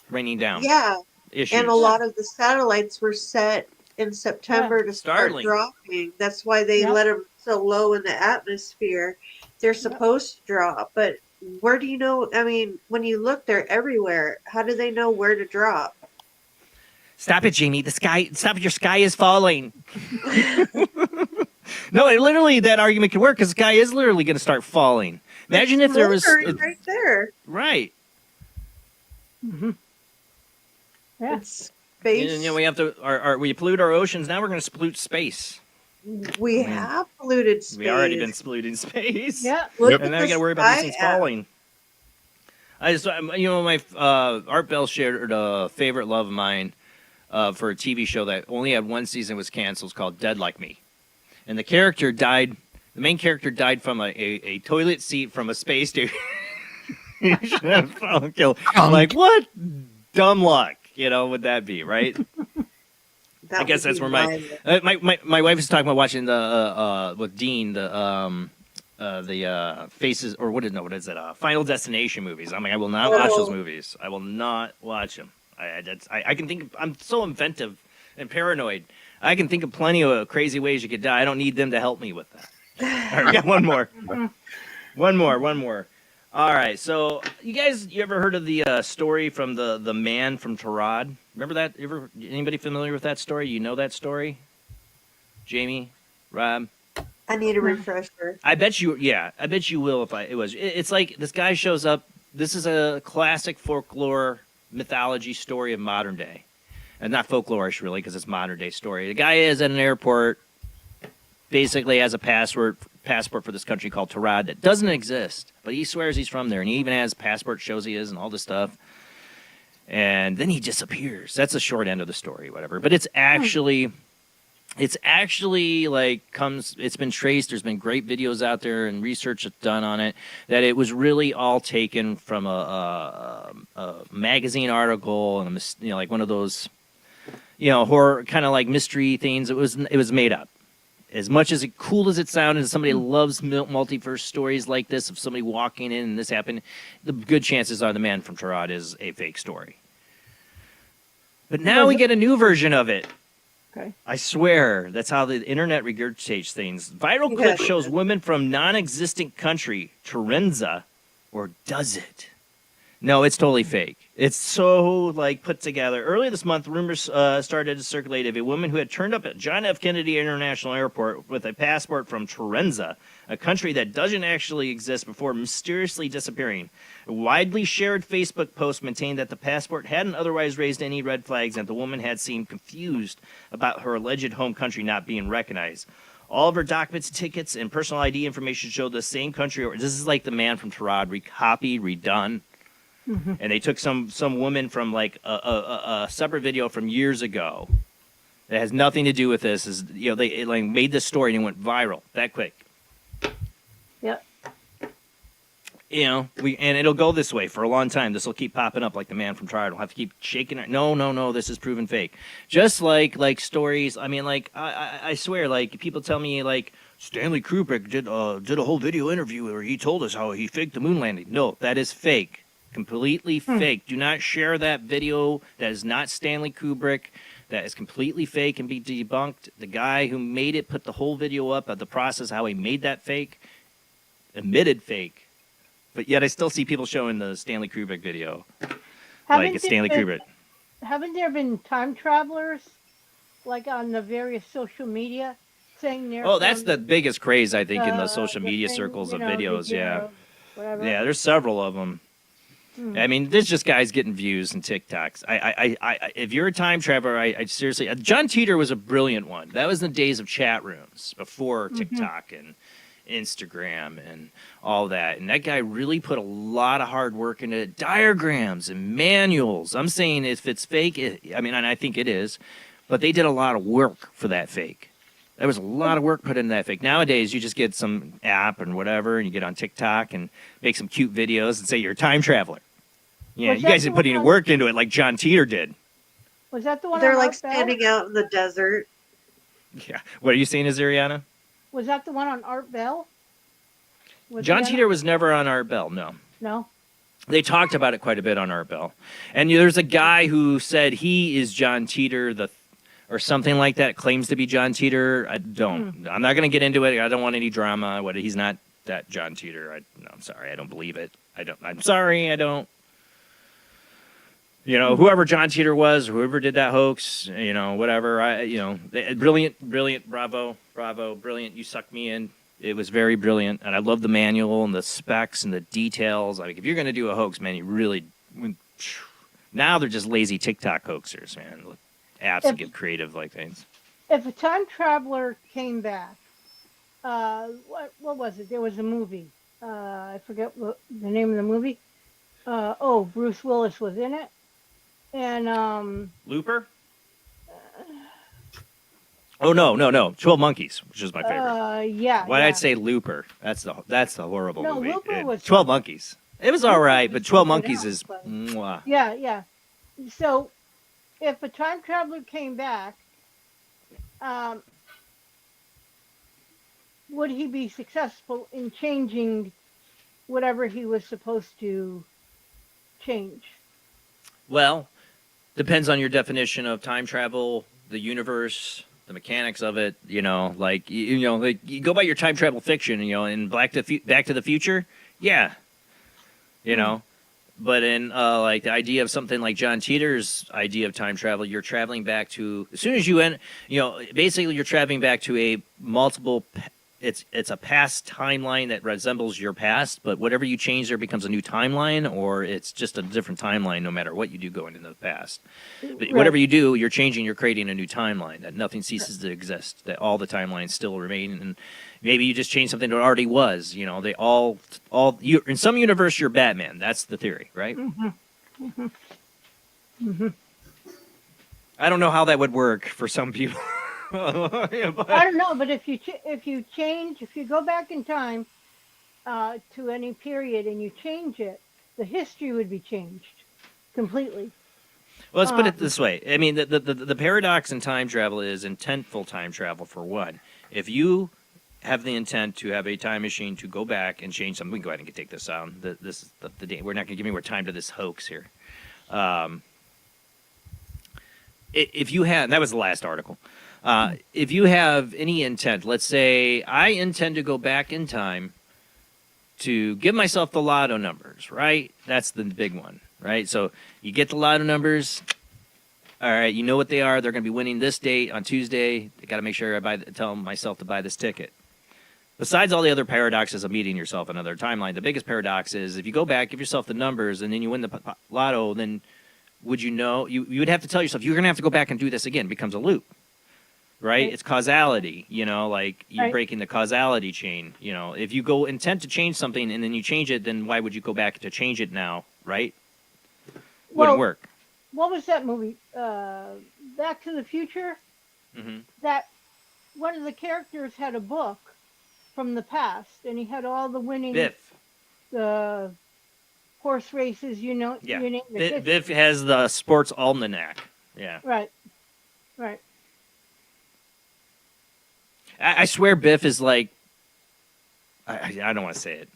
raining down. Yeah. Issues. And a lot of the satellites were set in September to start Starlink. dropping. That's why they let them so low in the atmosphere. They're supposed to drop, but where do you know? I mean, when you look, they're everywhere. How do they know where to drop? Stop it, Jamie. Stop it. Your sky is falling. No, literally that argument can work because the sky is literally going to start falling. Imagine if there was... right there. Right. Mm-hmm. Yeah. It's space. And, we have to... we pollute our oceans. Now we're going to pollute space. We have polluted space. We already been polluting space. Yeah. Look And at now we got to worry about these things sky app. falling. I just, my Art Bell shared a favorite love of mine for a TV show that only had one season, was canceled. It's called Dead Like Me. And the character died, the main character died from a toilet seat from a space station. Like, what dumb luck, would that be, right? I guess that's where my wife is talking about watching the with Dean the Faces, or what is it? Final Destination movies. I will not watch those movies. I will not watch them. I can think. I'm so inventive and paranoid. I can think of plenty of crazy ways you could die. I don't need them to help me with that. All right, we got one more. All right, so you ever heard of the story from the man from Tarad? Remember that? Anybody familiar with that story? You know that story? Jamie, Rob? I need a refresher. I bet you will it's like this guy shows up. This is a classic folklore mythology story of modern day. And not folklorish, really, because it's modern day story. The guy is at an airport, basically has a passport for this country called Tarad that doesn't exist, but he swears he's from there, and he even has passport shows he is and all this stuff. And then he disappears. That's the short end of the story, whatever. But it's actually like it's been traced. There's been great videos out there and research done on it, that it was really all taken from a magazine article and like one of those horror kind of like mystery things. It was made up. As much as cool as it sounded, somebody loves multiverse stories like this, of somebody walking in and this happened, the good chances are the man from Tarad is a fake story. But now we get a new version of it. Okay. I swear, that's how the internet regurgitates things. Viral clip shows woman from non-existent country, Terenza, or does it? No, it's totally fake. It's so like put together. Earlier this month, rumors started to circulate of a woman who had turned up at John F. Kennedy International Airport with a passport from Terenza, a country that doesn't actually exist, before mysteriously disappearing. A widely shared Facebook post maintained that the passport hadn't otherwise raised any red flags, and the woman had seemed confused about her alleged home country not being recognized. All of her documents, tickets, and personal ID information showed the same country. This is like the man from Tarad, recopied, redone. Mm-hmm. And they took some woman from like a separate video from years ago that has nothing to do with this. They like made this story and it went viral that quick. Yep. And it'll go this way for a long time. This will keep popping up like the man from Triad. We'll have to keep shaking it. No, this is proven fake. Just like stories. I mean, like I swear, like people tell me like Stanley Kubrick did a whole video interview where he told us how he faked the moon landing. No, that is fake. Completely fake. Do not share that video. That is not Stanley Kubrick. That is completely fake and be debunked. The guy who made it put the whole video up of the process how he made that fake. Admitted fake. But yet I still see people showing the Stanley Kubrick video. Like it's Stanley Kubrick. Haven't there been time travelers like on the various social media saying they're that's the biggest craze I think in the social media circles of videos, whatever. Yeah, there's several of them. I mean, there's just guys getting views and TikToks. If you're a time traveler, I seriously, John Teeter was a brilliant one. That was in the days of chat rooms before TikTok and Instagram and all that. And that guy really put a lot of hard work into diagrams and manuals. I'm saying if it's fake, and I think it is, but they did a lot of work for that fake. There was a lot of work put into that fake. Nowadays, you just get some app and whatever, and you get on TikTok and make some cute videos and say you're a time traveler. Yeah, you guys are putting any work into it like John Teeter did. Was that the one? They're like standing out in the desert. Yeah. What are you saying, Azariana? Was that the one on Art Bell? John Teeter was never on Art Bell, no. No? They talked about it quite a bit on Art Bell. And there's a guy who said he is John Teeter, or something like that, claims to be John Teeter. I'm not going to get into it. I don't want any drama. He's not that John Teeter. I'm sorry. I don't believe it. I'm sorry. I don't. Whoever John Teeter was, whoever did that hoax, whatever. Brilliant. Bravo. Brilliant. You sucked me in. It was very brilliant. And I love the manual and the specs and the details. Like, if you're going to do a hoax, man, you really. Now they're just lazy TikTok hoaxers, man. Apps that get creative like things. If a time traveler came back, what was it? There was a movie. I forget the name of the movie. Bruce Willis was in it. And Looper? No. 12 Monkeys, which is my favorite. Yeah. Why did I say Looper? That's the horrible movie. No, Looper was 12 Monkeys. It was all right, but 12 Monkeys is mwah. Yeah. So if a time traveler came back, would he be successful in changing whatever he was supposed to change? Well, depends on your definition of time travel, the universe, the mechanics of it. Like you go by your time travel fiction. In Back to the Future, yeah, But in like the idea of something like John Teeter's idea of time travel, you're traveling back to, as soon as you end, basically you're traveling back to a multiple. It's a past timeline that resembles your past, but whatever you change there becomes a new timeline, or it's just a different timeline no matter what you do going into the past. But whatever you do, you're creating a new timeline, that nothing ceases to exist, that all the timelines still remain, and maybe you just change something that already was. They all in some universe you're Batman. That's the theory, right? I don't know how that would work for some people. I don't know, but if you go back in time to any period and you change it, the history would be changed completely. Well, let's put it this way. I mean, the paradox in time travel is intentful time travel, for one. If you have the intent to have a time machine to go back and change something, we can go ahead and take this out. This is the day. We're not going to give any more time to this hoax here. If you had, that was the last article. If you have any intent, let's say I intend to go back in time to give myself the lotto numbers, right? That's the big one. right? So you get the lotto numbers. All right, you know what they are. They're going to be winning this date on Tuesday. I got to make sure tell myself to buy this ticket. Besides all the other paradoxes of meeting yourself in another timeline, the biggest paradox is if you go back, give yourself the numbers, and then you win the lotto, then would you know? You would have to tell yourself you're going to have to go back and do this again. It becomes a loop, right? It's causality, like you're breaking the causality chain. If you go intent to change something and then you change it, then why would you go back to change it now, right? Wouldn't work. What was that movie? Back to the Future? Mm-hmm. That one of the characters had a book from the past, and he had all the winning... Biff. The horse races, Yeah. you name it. Biff has the sports almanac. Yeah. Right. I swear Biff is like... I don't want to say it.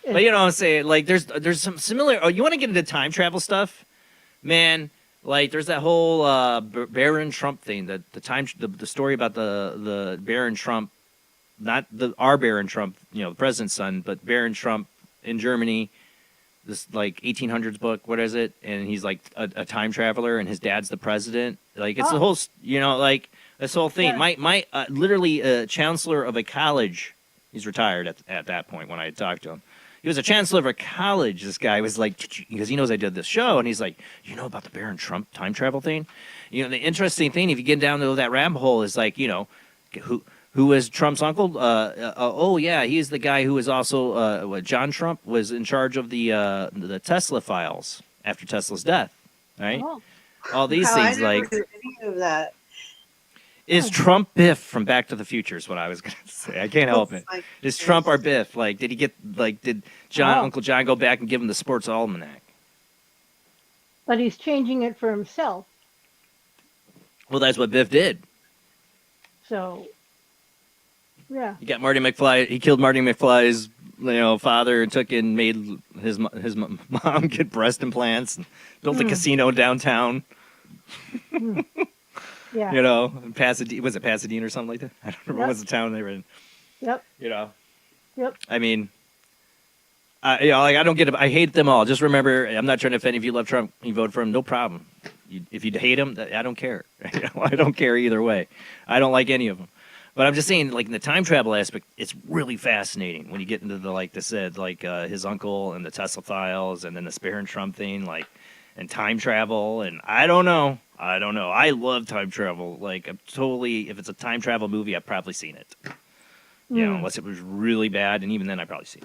But I'm saying, like, there's some similar... Oh, you want to get into time travel stuff? Man... Like, there's that whole Baron Trump thing, the story about the Baron Trump, not our Baron Trump, the president's son, but Baron Trump in Germany, this, like, 1800s book, what is it? And he's, like, a time traveler, and his dad's the president. Like, it's the whole, like, this whole thing. Yeah. My literally, chancellor of a college, he's retired at that point when I talked to him. He was a chancellor of a college. This guy was like, because he knows I did this show, and he's like, you know about the Baron Trump time travel thing? The interesting thing, if you get down to that rabbit hole, is like, who was Trump's uncle? Oh yeah, he's the guy who was also John Trump was in charge of the Tesla files after Tesla's death, right? Oh. All these Wow, things I never like. heard any of that. Is Trump Biff from Back to the Future is what I was going to say. I can't help it. Is Trump our Biff? Like, did he get, like, did Uncle John go back and give him the sports almanac? But he's changing it for himself. Well, that's what Biff did. So, yeah. He got Marty McFly. He killed Marty McFly's, father and took and made his mom get breast implants and built a casino downtown. Yeah. In Pasadena. Was it Pasadena or something like that? I don't remember what was the town they were in. Yep. Yep. I mean, I don't get it. I hate them all. Just remember, I'm not trying to offend. If you love Trump, you vote for him, no problem. If you hate him, I don't care. I don't care either way. I don't like any of them. But I'm just saying, like, in the time travel aspect, it's really fascinating when you get into the, like they said, like his uncle and the Tesla files and then the Baron Trump thing, like, and time travel. And I don't know. I love time travel. Like, if it's a time travel movie, I've probably seen it. Unless it was really bad, and even then I've probably seen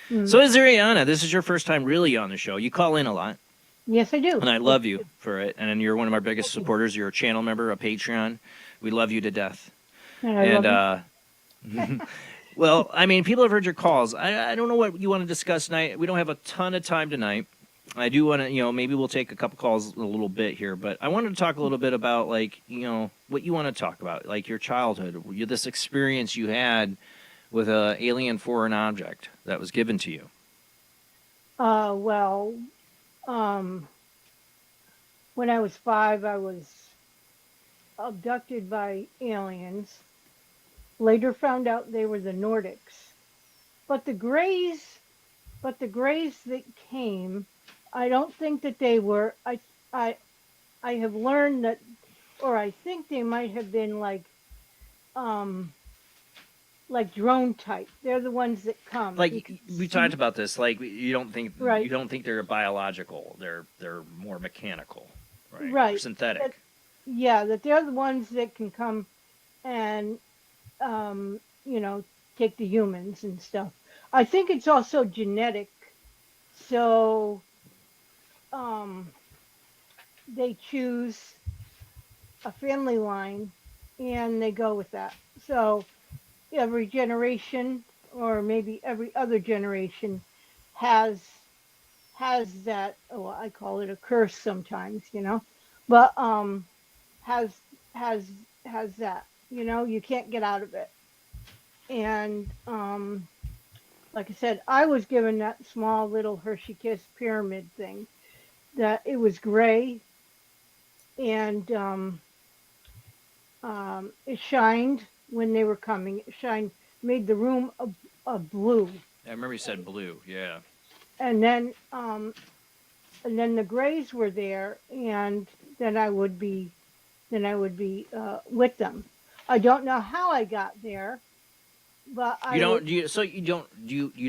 it. So, Azariana, this is your first time really on the show. You call in a lot. Yes, I do. And I love you for it. And you're one of our biggest supporters. You're a channel member, a Patreon. We love you to death. Well, I mean, people have heard your calls. I don't know what you want to discuss tonight. We don't have a ton of time tonight. I do want to, maybe we'll take a couple calls in a little bit here, but I wanted to talk a little bit about, like, what you want to talk about, like your childhood, this experience you had with an alien foreign object that was given to you. When I was 5, I was abducted by aliens. Later found out they were the Nordics. But the Greys that came, I don't think that they were. I have learned that, or I think they might have been like drone type. They're the ones that come. Like we talked about this. Like you don't think they're biological. They're more mechanical, right? Right. Or synthetic. That they're the ones that can come and take the humans and stuff. I think it's also genetic. So they choose a family line and they go with that. So every generation, or maybe every other generation, has that. Oh, I call it a curse sometimes, but has that. You can't get out of it. And like I said, I was given that small little Hershey Kiss pyramid thing. That it was gray, and it shined when they were coming. It made the room a blue. I remember you said blue, yeah. And then and then the Greys were there, and then I would be with them. I don't know how I got there, but I You don't would. do you, so you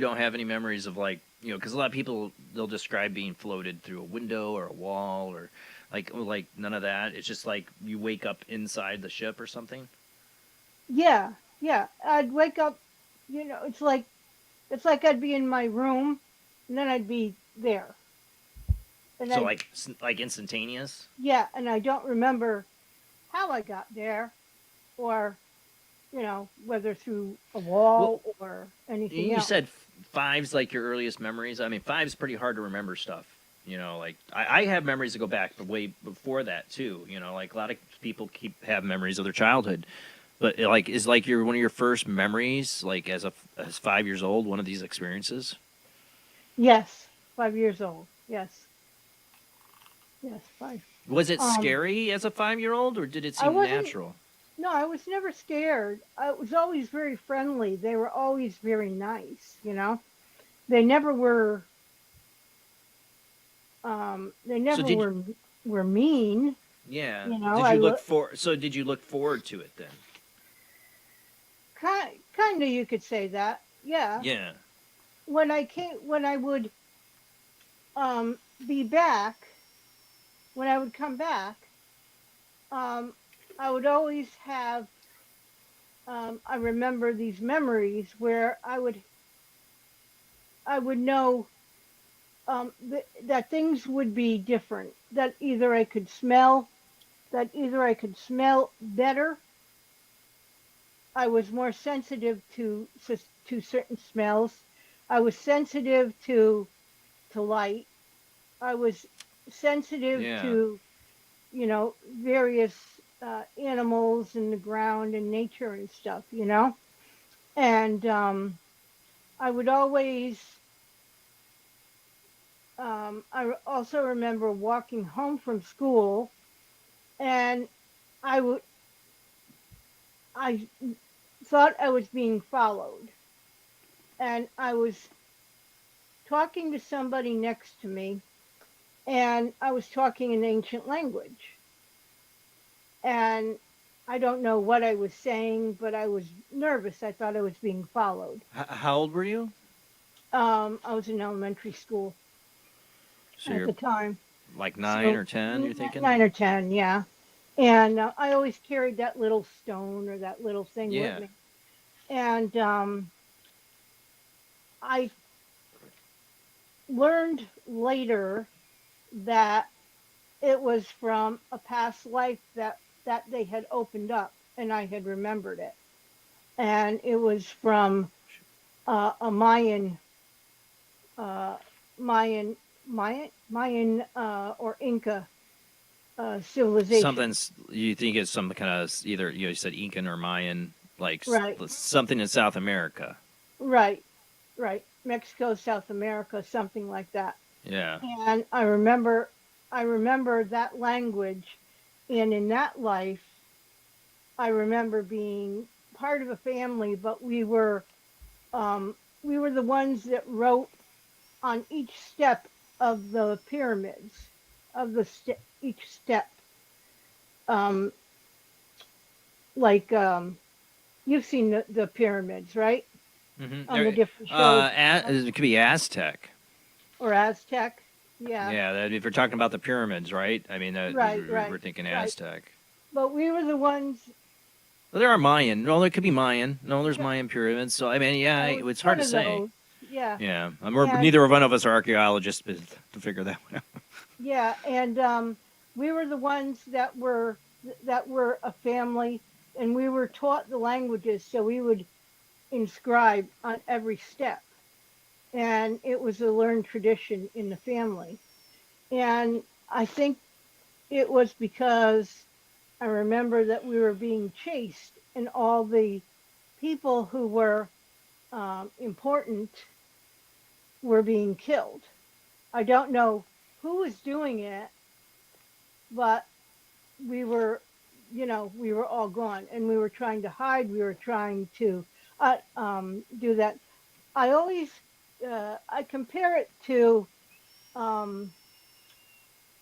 don't have any memories of like, because a lot of people, they'll describe being floated through a window or a wall or like none of that. It's just like you wake up inside the ship or something. Yeah, yeah. I'd wake up, it's like I'd be in my room, and then I'd be there, and So I like instantaneous. yeah, and I don't remember how I got there, or whether through a wall or anything You else. said five's like your earliest memories. I mean, five's pretty hard to remember stuff. Like I have memories that go back way before that too. Like a lot of people have memories of their childhood, but like is like one of your first memories, like as 5 years old, one of these experiences. Yes, 5 years old. Yes, yes, five. Was it Um, scary as a 5-year old, or did it I seem wasn't. natural? No, I was never scared. I was always very friendly. They were always very nice. They never were. They So never did were mean. yeah? Did I you look look for? So did you look forward to it then? kind of, you could say that. Yeah. Yeah. When I would be back, when I would come back, um, I would always have. I remember these memories where I would know that things would be different. That either I could smell better. I was more sensitive to certain smells. I was sensitive to light. I was sensitive Yeah. to various animals in the ground and nature and stuff. And I would always. Also remember walking home from school, and I would. I thought I was being followed, and I was talking to somebody next to me, and I was talking in ancient language, and I don't know what I was saying, but I was nervous. I thought I was being followed. How old were you? I was in elementary school So at you're the time. like 9 So or 10. You're thinking? 9 or 10, yeah. And I always carried that little stone or that little thing with Yeah. me. And I learned later that it was from a past life that they had opened up, and I had remembered it. And it was from a uh, Mayan, or Inca civilization. You think it's some kind of either you said Incan or Mayan, like Right, something in South America. right, right. Mexico, South America, something like that. Yeah. And I remember that language, and in that life, I remember being part of a family, but we were the ones that wrote on each step of the pyramids, each step. Um, like you've seen the pyramids, right? On the different shows, It could be Aztec. or Aztec. Yeah, Yeah, if you're talking about the pyramids, right? I mean, right, we're right, thinking right. Aztec. But we were the ones. Well, there are Mayan. No, there could be Mayan. No, there's Mayan pyramids. So I mean, yeah, I was it's hard one to of say. those. Yeah, Yeah, and neither one of us are archaeologists to figure that one out. yeah, and we were the ones that were a family, and we were taught the languages, so we would inscribe on every step, and it was a learned tradition in the family. And I think it was because I remember that we were being chased, and all the people who were important were being killed. I don't know who was doing it, but we were, we were all gone, and we were trying to hide. We were trying to do that. I always, I compare it to um,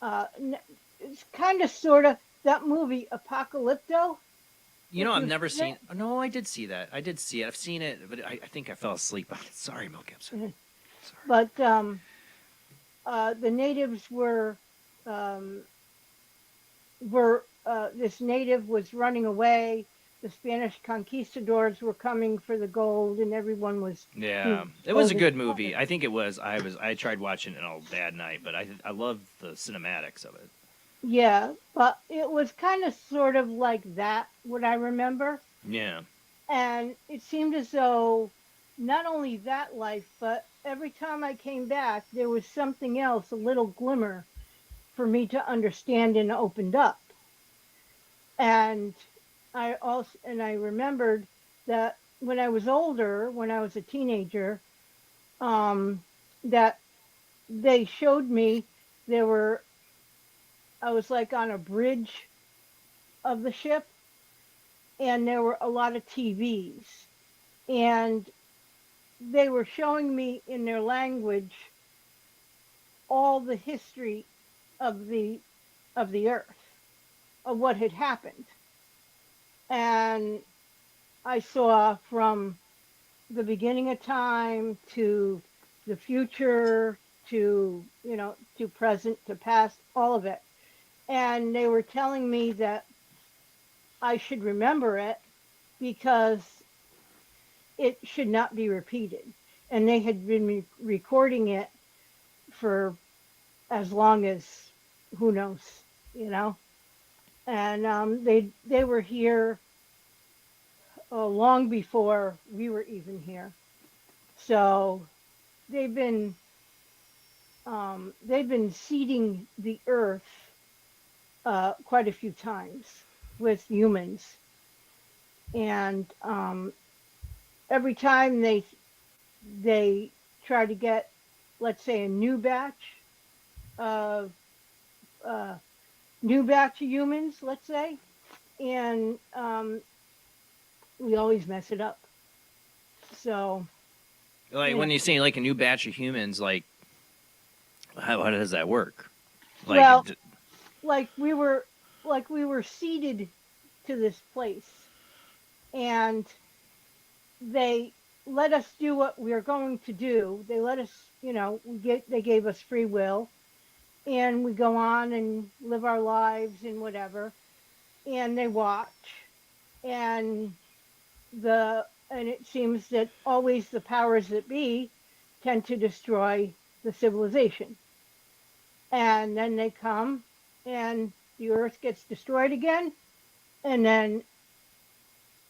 It's kind of sort of that movie Apocalypto. You If know, I've you've never seen seen. Oh, no, I did see that. I did see it. I've seen it, but I think I fell asleep on it. Sorry, Mel Gibson. it. But the natives um, were this native was running away. The Spanish conquistadors were coming for the gold, and everyone was Yeah, being it was a sold good as movie. slaves. I think it was. I tried watching it on a bad night, but I love the cinematics of it. Yeah, but it was kind of sort of like that, what I remember. Yeah. And it seemed as though not only that life, but every time I came back, there was something else, a little glimmer for me to understand and opened up. And I remembered that when I was older, when I was a teenager, that they showed me there were I was like on a bridge of the ship, and there were a lot of TVs, and they were showing me in their language all the history of the earth, of what had happened. And I saw from the beginning of time to the future to, to present to past, all of it. And they were telling me that I should remember it because it should not be repeated. And they had been recording it for as long as who knows, you know. And they were here long before we were even here. So they've been seeding the earth quite a few times with humans, and every time they try to get, let's say, a of uh, new batch of humans, let's say, and we always mess it up. So, Like you know, when you say like a new batch of humans, like how does that work? well, Like, like we were seeded to this place, and they let us do what we are going to do. They let us, they gave us free will, and we go on and live our lives and whatever. And they watch, and it seems that always the powers that be tend to destroy the civilization. And then they come, and the earth gets destroyed again, and then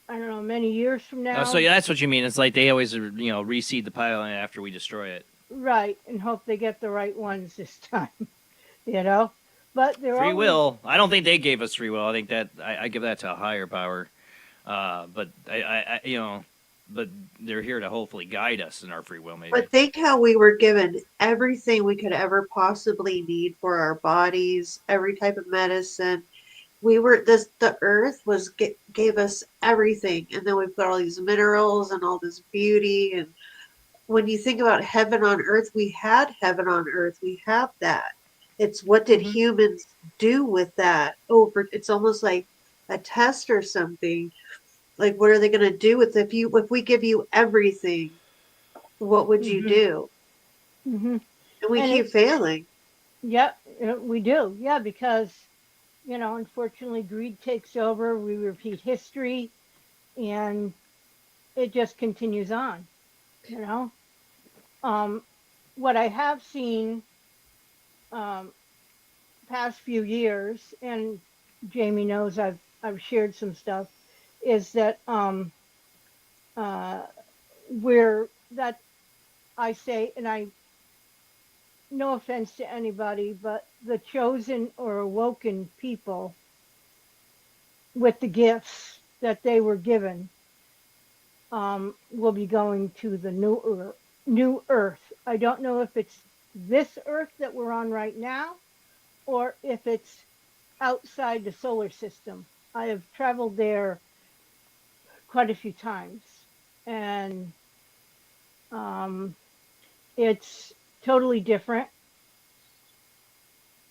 I don't know, many years from oh, so now, yeah, that's what you mean. It's like they always, reseed the pile after we destroy it. right, and hope they get the right ones this time, you know. But they're Free always will. I don't think they gave us free will. I think that I give that to a higher power. But but they're here to hopefully guide us in our free will, maybe. But think how we were given everything we could ever possibly need for our bodies, every type of medicine. We were this the earth was gave us everything, and then we've got all these minerals and all this beauty. And when you think about heaven on earth, we had heaven on earth. We have that. It's what did Mhm. humans do with that? Over, it's almost like a test or something. Like, what are they going to do with if we give you everything? What would you Mhm. do? Mhm. And we And keep it's failing. yeah, we do. Yeah, because unfortunately greed takes over. We repeat history, and it just continues on, you know. Um what I have seen um past few years, and Jamie knows I've shared some stuff, is that uh where that I say, and I, no offense to anybody, but the chosen or awoken people with the gifts that they were given will be going to the new earth. I don't know if it's this earth that we're on right now, or if it's outside the solar system. I have traveled there quite a few times, and um, it's totally different.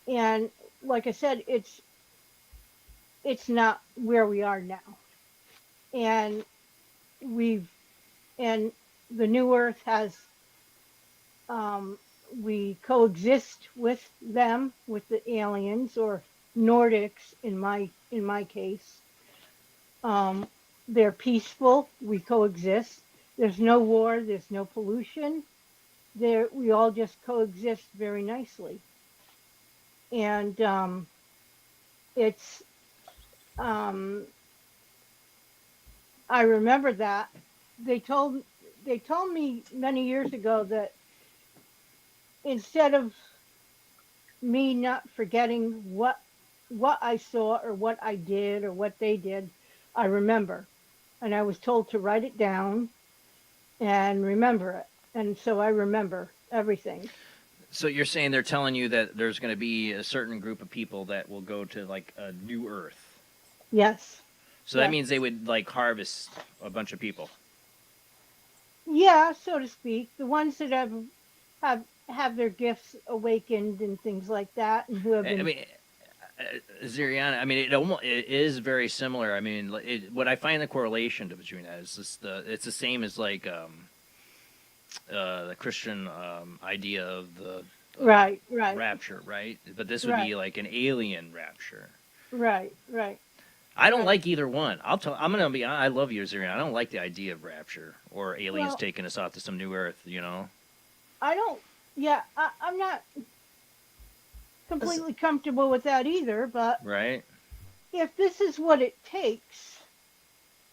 And like I said, it's not where we are now. And we've and the new Earth has we coexist with them, with the aliens or Nordics in my case. Um, they're peaceful. We coexist. There's no war. There's no pollution. There, we all just coexist very nicely. And it's um, I remember that they told they told me many years ago that instead of me not forgetting what I saw or what I did or what they did, I remember. And I was told to write it down and remember it. And so I remember everything. So you're saying they're telling you that there's going to be a certain group of people that will go to like a new Earth. Yes. So that Yes. means they would like harvest a bunch of people. Yeah, so to speak. The ones that have their gifts awakened and things like that, and who have been. I mean, Ziriana, I mean, it is very similar. I mean, what I find the correlation between that is it's the same as like the Christian idea of the Right. rapture, right? But this would be like an alien rapture. Right. I don't like either one. I'm gonna be. I love you, Ziriana. I don't like the idea of rapture or aliens taking us off to some new Earth. You know. I don't. Yeah, I'm not completely comfortable with that either. But right. If this is what it takes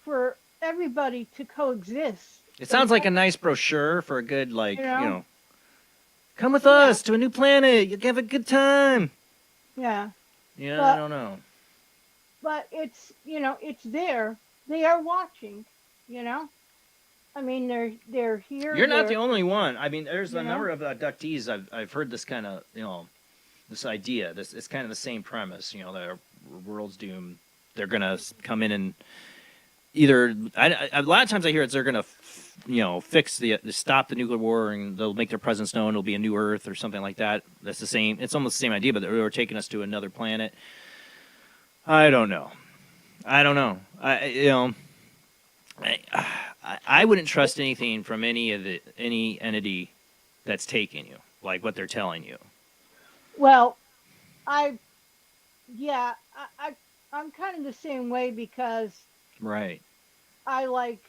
for everybody to coexist, it sounds like a nice brochure for a good you know come with us to a new planet. You can have a good time. Yeah. Yeah, I don't know. But it's it's there. They are watching. I mean they're here. You're not the only one. I mean, there's a number of abductees. I've heard this kind of this idea. It's kind of the same premise. The world's doomed. They're gonna come in and either a lot of times I hear they're gonna fix stop the nuclear war and they'll make their presence known. It'll be a new Earth or something like that. That's the same. It's almost the same idea, but they're taking us to another planet. I don't know. I wouldn't trust anything from any entity that's taking you, like what they're telling you. Well, I'm kind of the same way because right. I like,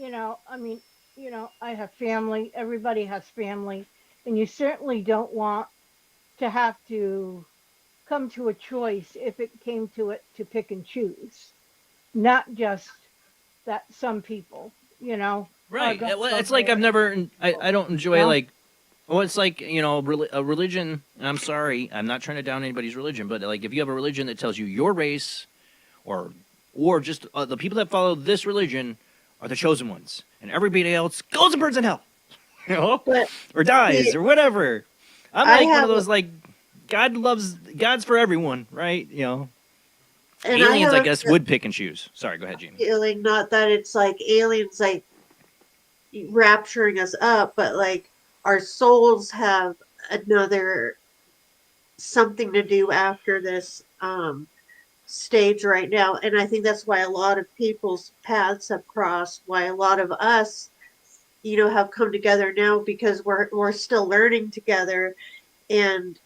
I have family. Everybody has family, and you certainly don't want to have to come to a choice if it came to it to pick and choose, not just that some people, Right. It's like I don't enjoy it's like, a religion, and I'm sorry, I'm not trying to down anybody's religion, but like if you have a religion that tells you your race or just the people that follow this religion are the chosen ones and everybody else goes and burns in hell, or dies or whatever. I'm like one of those like, God's for everyone, right? And aliens, I guess, would pick and choose. Sorry, go ahead, Jean. Feeling not that it's like aliens like rapturing us up, but like our souls have another something to do after this stage right now, and I think that's why a lot of people's paths have crossed. Why a lot of us, have come together now because we're still learning together, and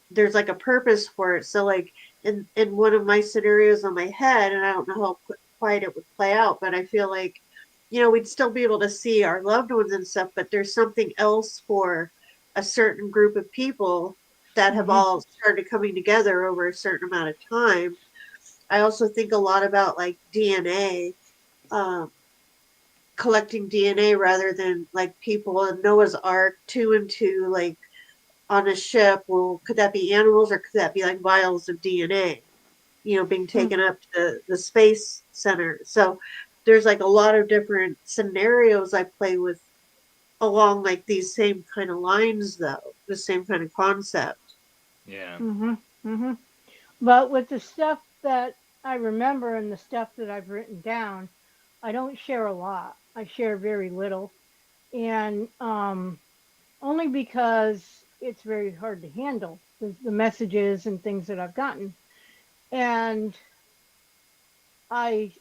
there's like a purpose for it. So like in one of my scenarios on my head, and I don't know how quite it would play out, but I feel like, we'd still be able to see our loved ones and stuff, but there's something else for a certain group of people that have all started coming together over a certain amount of time. I also think a lot about like DNA, collecting DNA rather than like people in Noah's Ark, 2 and 2, like on a ship. Well, could that be animals or could that be like vials of DNA, being taken up to the space center? So there's like a lot of different scenarios I play with along like these same kind of lines, though, the same kind of concept. Yeah. But with the stuff that I remember and the stuff that I've written down, I don't share a lot. I share very little. And only because it's very hard to handle. the messages and things that I've gotten. And I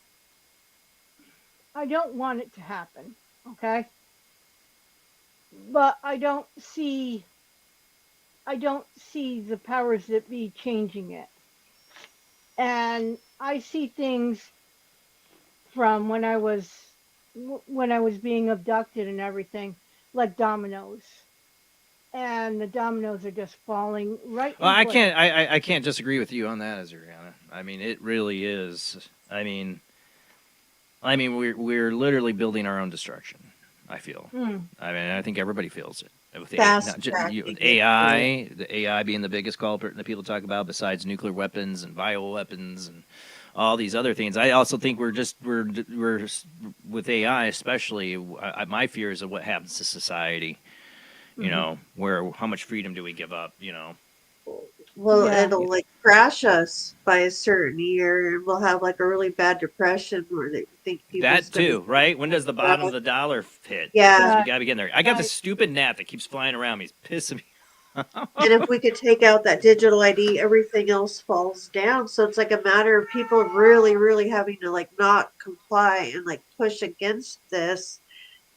don't want it to happen, okay? But I don't see the powers that be changing it. And I see things from when I was being abducted and everything, like dominoes. And the dominoes are just falling right Well, in place. I can't disagree with you on that, Azariana. I mean, it really is. I mean, we're literally building our own destruction. I feel. I mean, I think everybody feels it. With AI, the AI being the biggest culprit that people talk about, besides nuclear weapons and bioweapons and all these other things. I also think we're with AI, especially. My fears of what happens to society. You know, how much freedom do we give up? You know. Well, it'll like crash us by a certain year, and we'll have like a really bad depression where they think people That too, right? When does the bottom of the dollar hit? Yeah. Because we gotta be getting there. I got this stupid gnat that keeps flying around me. It's pissing me. And if we could take out that digital ID, everything else falls down. So it's like a matter of people really, really having to like not comply and like push against this,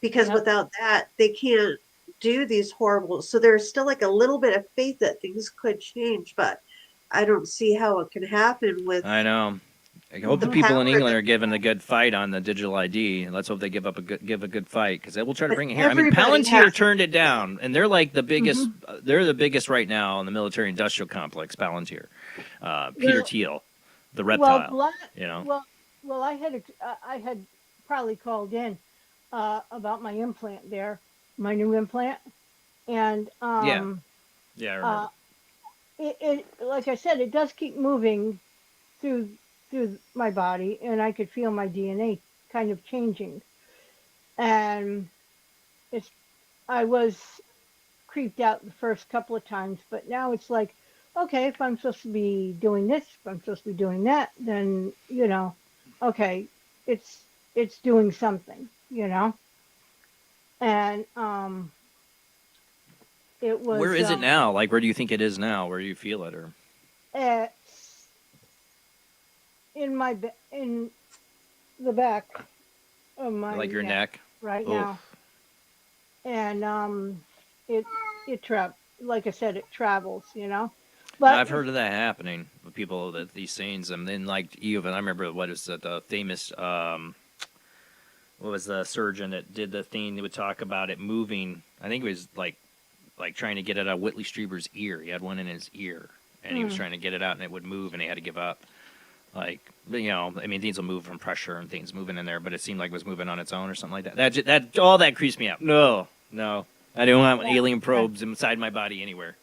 because without that, they can't do these horrible. So there's still like a little bit of faith that things could change, but I don't see how it can happen with. I know. I hope the people in England are giving a good fight on the digital ID. Let's hope they give a good fight, because they will try to bring it here. I mean, Palantir turned it down, and they're like the biggest. They're the biggest right now in the military-industrial complex. Palantir, Peter Thiel, the reptile. Well, I had probably called in about my implant there, my new implant, and I remember. It like I said, it does keep moving through my body, and I could feel my DNA kind of changing. And I was creeped out the first couple of times, but now it's like, okay, if I'm supposed to be doing this, if I'm supposed to be doing that, then, okay, it's doing something, And it was. Where is it now? Like, where do you think it is now? Where do you feel it, or? It's in the back of my like your neck right now, and it like I said, it travels, But I've heard of that happening with people, that these scenes, and then like even I remember the famous what was the surgeon that did the thing that would talk about it moving. I think it was like trying to get it out of Whitley Strieber's ear. He had one in his ear, and he was trying to get it out, and it would move, and he had to give up. Like, I mean, things will move from pressure and things moving in there, but it seemed like it was moving on its own or something like that. That all that creeps me out. No, I don't want alien probes inside my body anywhere.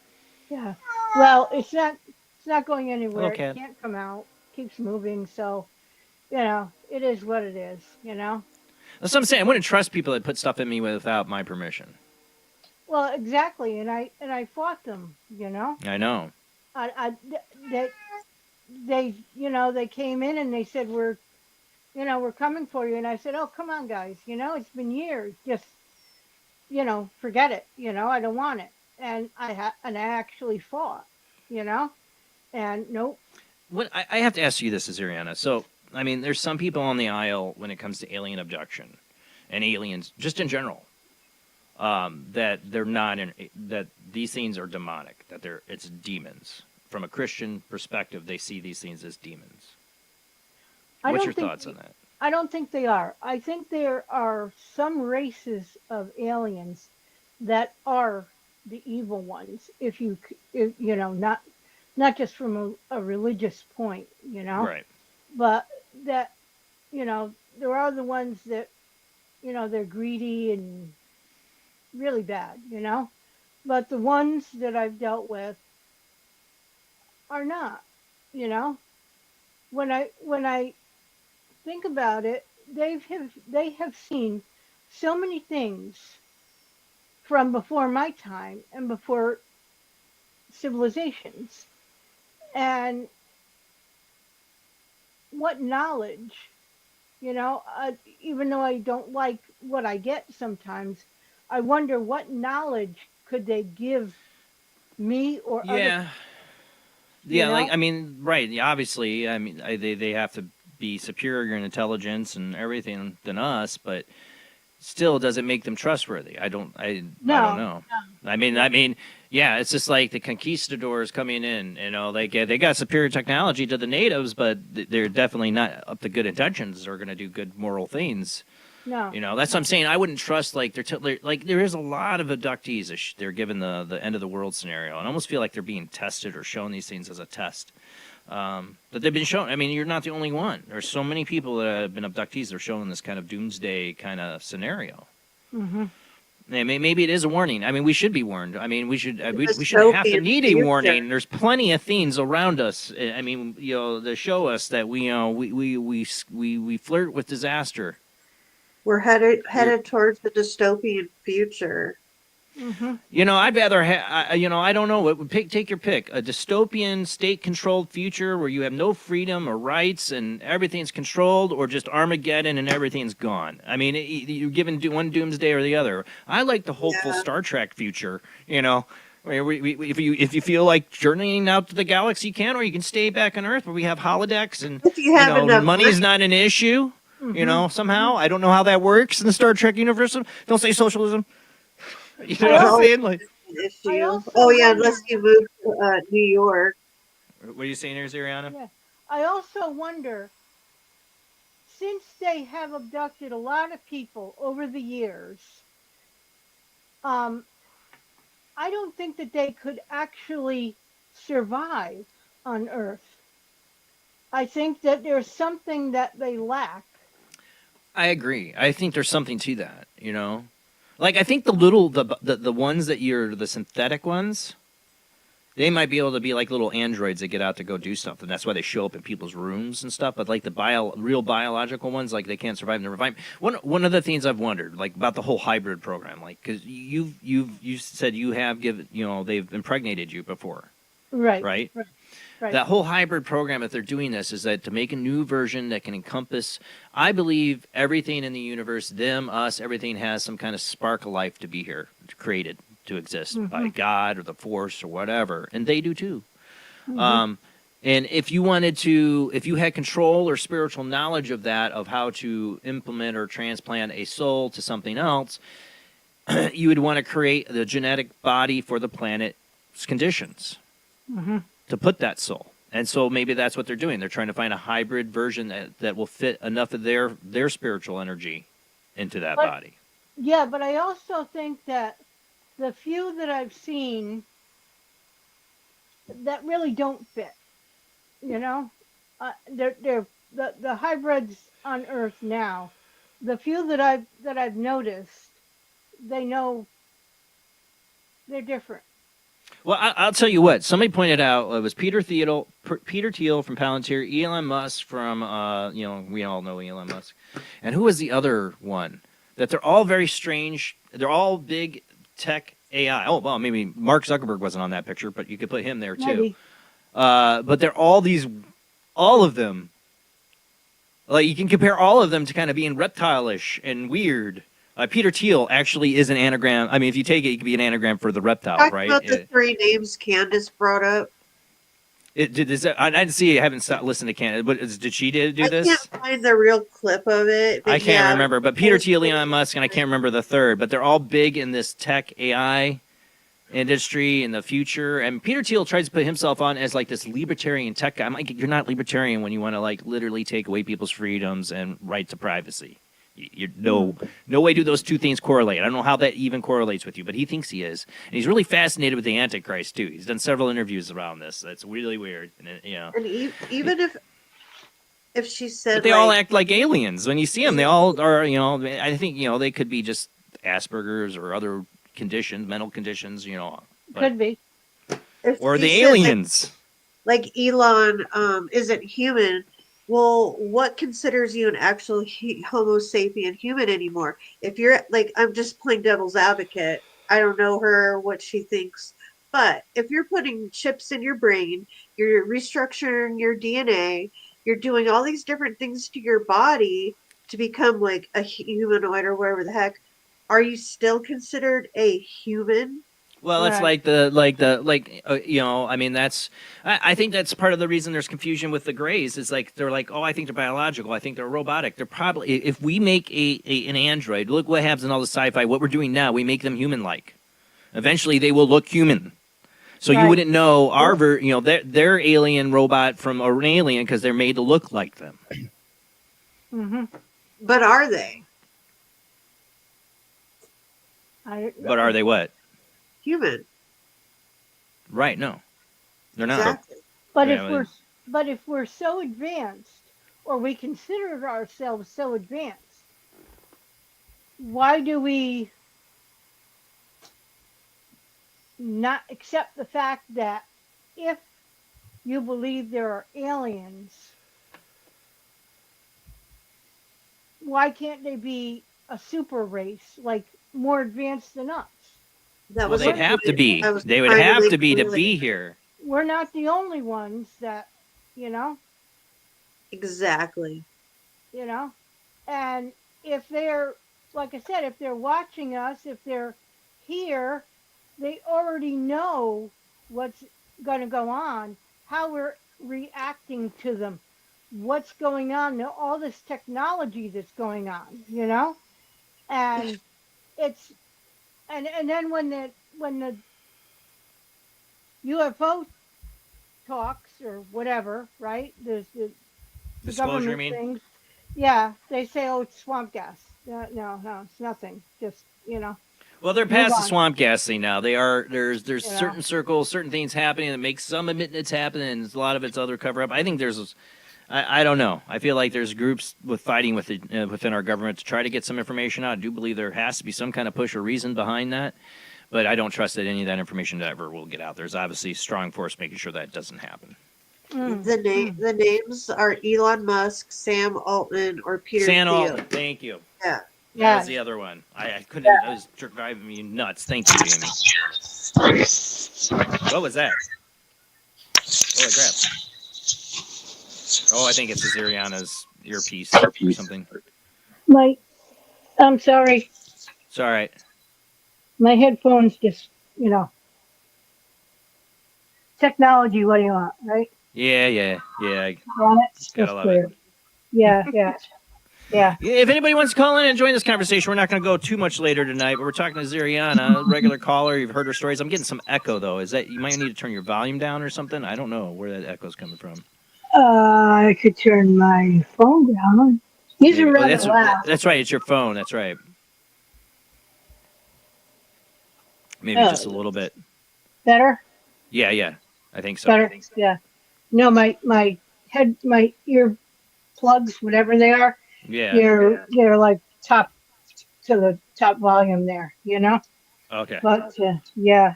Yeah, well, it's not going anywhere. Okay. It can't come out. It keeps moving, so it is what it is. That's what I'm saying. I wouldn't trust people that put stuff in me without my permission. Well, exactly, and I fought them. I know. They came in and they said, we're coming for you. And I said, oh, come on, guys. It's been years. Just, forget it. I don't want it. And I actually fought, and nope. I have to ask you this, Azariana. So, I mean, there's some people on the aisle when it comes to alien abduction and aliens, just in general, that they're not that these things are demonic, that it's demons. From a Christian perspective, they see these things as demons. What's your thoughts on that? I don't think they are. I think there are some races of aliens that are the evil ones. If not just from a religious point, Right. But that, there are the ones that, they're greedy and really bad, But the ones that I've dealt with are not, When I think about it, they have seen so many things from before my time and before civilizations. And what knowledge, even though I don't like what I get sometimes, I wonder what knowledge could they give me or other Yeah, know? like I mean, right? Yeah, obviously, I mean, they have to be superior in intelligence and everything than us, but still, does it make them trustworthy? I don't know. I mean, yeah, it's just like the conquistadors coming in. You know, they got superior technology to the natives, but they're definitely not up to good intentions or going to do good moral things. No. You know, that's what I'm saying. I wouldn't trust like like there is a lot of abductees. They're given the end of the world scenario, and I almost feel like they're being tested or shown these things as a test. But they've been shown. I mean, you're not the only one. There's so many people that have been abductees. They're shown this kind of doomsday kind of scenario. Mm-hmm. Maybe it is a warning. I mean, we should be warned. I mean, we shouldn't have to need a warning. There's plenty of things around us. I mean, you know, to show us that we flirt with disaster. We're headed towards the dystopian future. Mm-hmm. You know, I'd rather I don't know. Take your pick. A dystopian, state-controlled future where you have no freedom or rights and everything's controlled, or just Armageddon and everything's gone. I mean, you're given one doomsday or the other. I like the hopeful Star Trek future. You know, where if you feel like journeying out to the galaxy, you can, or you can stay back on Earth where we have holodecks and money's not an issue. Mm-hmm. You know, somehow I don't know how that works in the Star Trek universe. Don't say socialism. You know what I'm saying? Like, unless you move to New York. What are you saying here, Zariana? Yeah. I also wonder, since they have abducted a lot of people over the years, I don't think that they could actually survive on Earth. I think that there's something that they lack. I agree. I think there's something to that, you know? Like, I think the ones that you're, the synthetic ones, they might be able to be like little androids that get out to go do stuff, and that's why they show up in people's rooms and stuff. But like the real biological ones, like they can't survive in the environment. One of the things I've wondered, like about the whole hybrid program, like because you said you have given, you know, they've impregnated you before, right? That whole hybrid program, if they're doing this, is that to make a new version that can encompass, I believe, everything in the universe, them, us, everything has some kind of spark of life to be here, created to exist by God or the Force or whatever, and they do too. And if you had control or spiritual knowledge of that, of how to implement or transplant a soul to something else, you would want to create the genetic body for the planet's conditions. To put that soul. And so maybe that's what they're doing. They're trying to find a hybrid version that will fit enough of their spiritual energy into that body. Yeah, but I also think that the few that I've seen that really don't fit, you know, they're the hybrids on Earth now. The few that I've noticed, they know they're different. Well, I'll tell you what. Somebody pointed out it was Peter Thiel from Palantir, Elon Musk from, we all know Elon Musk. And who was the other one? That they're all very strange. They're all big tech AI. Oh, well, maybe Mark Zuckerberg wasn't on that picture, but you could put him there too. Maybe. But they're all of them. Like you can compare all of them to kind of being reptile-ish and weird. Peter Thiel actually is an anagram. I mean, if you take it, it could be an anagram for the reptile, right? About the three names Candace brought up. I didn't see. I haven't listened to Candace. But did she do this? I can't find the real clip of it. I can't remember. But Peter Thiel, Elon Musk, and I can't remember the third. But they're all big in this tech AI industry in the future. And Peter Thiel tries to put himself on as like this libertarian tech guy. I'm like, you're not libertarian when you want to like literally take away people's freedoms and right to privacy. No way do those two things correlate. I don't know how that even correlates with you, but he thinks he is. And he's really fascinated with the Antichrist, too. He's done several interviews around this. That's really weird. And, And even if she said... But they all act like aliens. When you see them, they all are, I think, they could be just Asperger's or other conditions, mental conditions, Could be. Or the aliens. Like Elon isn't human... Well, what considers you an actual Homo sapien human anymore? If you're like, I'm just playing devil's advocate. I don't know her, what she thinks. But if you're putting chips in your brain, you're restructuring your DNA, you're doing all these different things to your body to become like a humanoid or whatever the heck, are you still considered a human? Well, it's Right. you know, I mean, I think that's part of the reason there's confusion with the Greys. Is like they're like, oh, I think they're biological. I think they're robotic. They're probably, if we make an android, look what happens in all the sci-fi. What we're doing now, we make them human-like. Eventually, they will look human. So you Right. wouldn't know you know, they're alien robot from an alien because they're made to look like them. Mm-hmm. But are they But are they what? human? Right? No, they're not. Exactly. But Yeah, if we're so advanced, or we consider ourselves so advanced, why do we not accept the fact that if you believe there are aliens, why can't they be a super race, like more advanced than us? That well, was they'd have to be. I was They would trying have make to be clearly. here. We're not the only ones that, you know, Exactly. you know, and if they're, like I said, if they're watching us, if they're here, they already know what's going to go on, how we're reacting to them, what's going on, all this technology that's going on, you know, and it's and then when the UFO talks or whatever, right? There's the Disclosure, I government mean. things. Yeah, they say, oh, it's swamp gas. No, it's nothing. Just, you know. Well, they're Move past the on. swamp gas thing now. They are. There's You know. certain circles, certain things happening that make some admit it's happening, and a lot of it's other cover up. I think there's. I don't know. I feel like there's groups fighting within our government to try to get some information out. I do believe there has to be some kind of push or reason behind that, but I don't trust that any of that information ever will get out. There's obviously strong force making sure that doesn't happen. The names are Elon Musk, Sam Altman, or Peter Sam Thiel. Altman, thank you. Yeah. That was the other one. I couldn't. It was driving me nuts. Thank you, Jamie. What was that? Holy crap! Oh, I think it's Ziriana's earpiece or something. I'm sorry. It's all right. My headphones just, you know. Technology, what do you want, right? Yeah. Want it? Gotta love it. Yeah. If anybody wants to call in and join this conversation, we're not going to go too much later tonight, but we're talking to Ziriana, regular caller. You've heard her stories. I'm getting some echo, though. Is that you might need to turn your volume down or something? I don't know where that echo's coming from. I could turn my phone down. These are rather loud. That's right. It's your phone. That's right. Maybe just a little bit. Better? Yeah. I think so. Better? Yeah. No, my ear plugs, whatever they are, Yeah. they're like top to the top volume there, you know? Okay. But, yeah.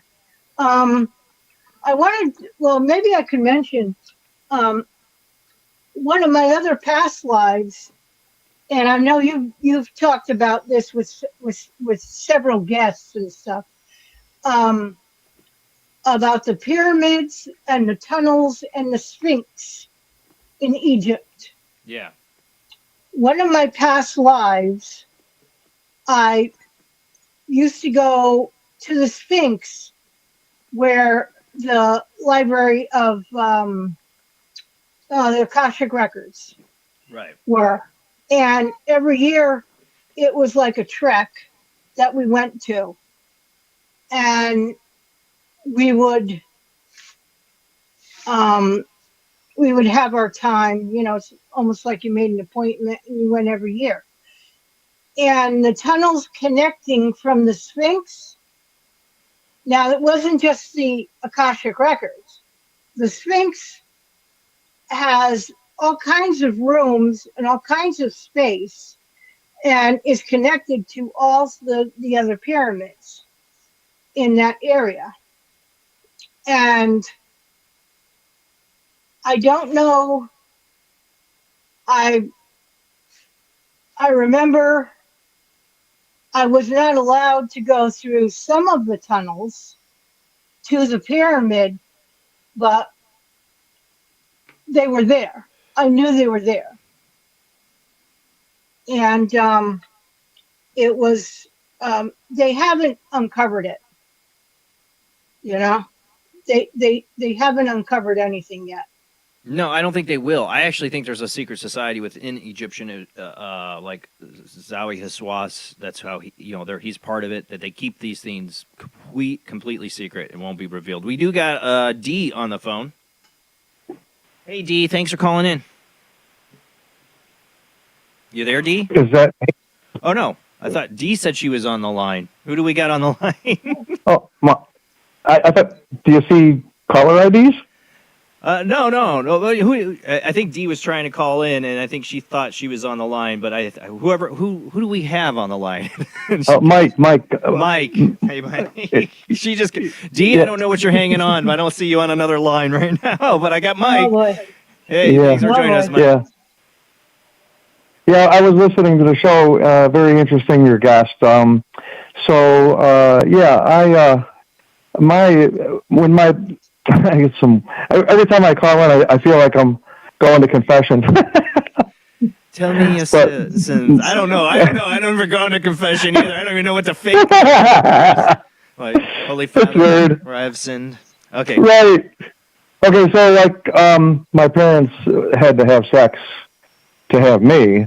I wanted, well, maybe I could mention one of my other past lives, and I know you've talked about this with several guests and stuff, about the pyramids and the tunnels and the Sphinx in Egypt. Yeah. One of my past lives, I used to go to the Sphinx, where the library of the Akashic records were, and every year it was like a trek that we went to, and we would have our time, you know. It's almost like you made an appointment and you went every year. And the tunnels connecting from the Sphinx, now it wasn't just the Akashic records. The Sphinx has all kinds of rooms and all kinds of space, and is connected to all the other pyramids in that area. And I don't know, I remember I was not allowed to go through some of the tunnels to the pyramid, but they were there. I knew they were there. And it was, they haven't uncovered it. You know, they haven't uncovered anything yet. No, I don't think they will. I actually think there's a secret society within Egyptian, like Zawi Haswas. That's how he's part of it. That they keep these things completely secret and won't be revealed. We do got D on the phone. Hey D, thanks for calling in. You there, D? Is that? Oh no, I thought D said she was on the line. Who do we got on the line? Oh, I thought. Do you see caller IDs? No. Who? I think Dee was trying to call in, and I think she thought she was on the line. But who do we have on the line? Mike. Mike. Hey, Mike. She just Dee. Yeah. I don't know what you're hanging on, but I don't see you on another line right now. But I got Mike. Oh, boy. Hey, thanks for joining us, Mike. Yeah, I was listening to the show. Very interesting, your guest. I get some. Every time I call in, I feel like I'm going to confession. Tell me your sins. I don't know. I don't ever go into confession either. I don't even know what to fake. Like, Holy Father, where I have sinned. Okay. Right. Okay, so like, my parents had to have sex to have me.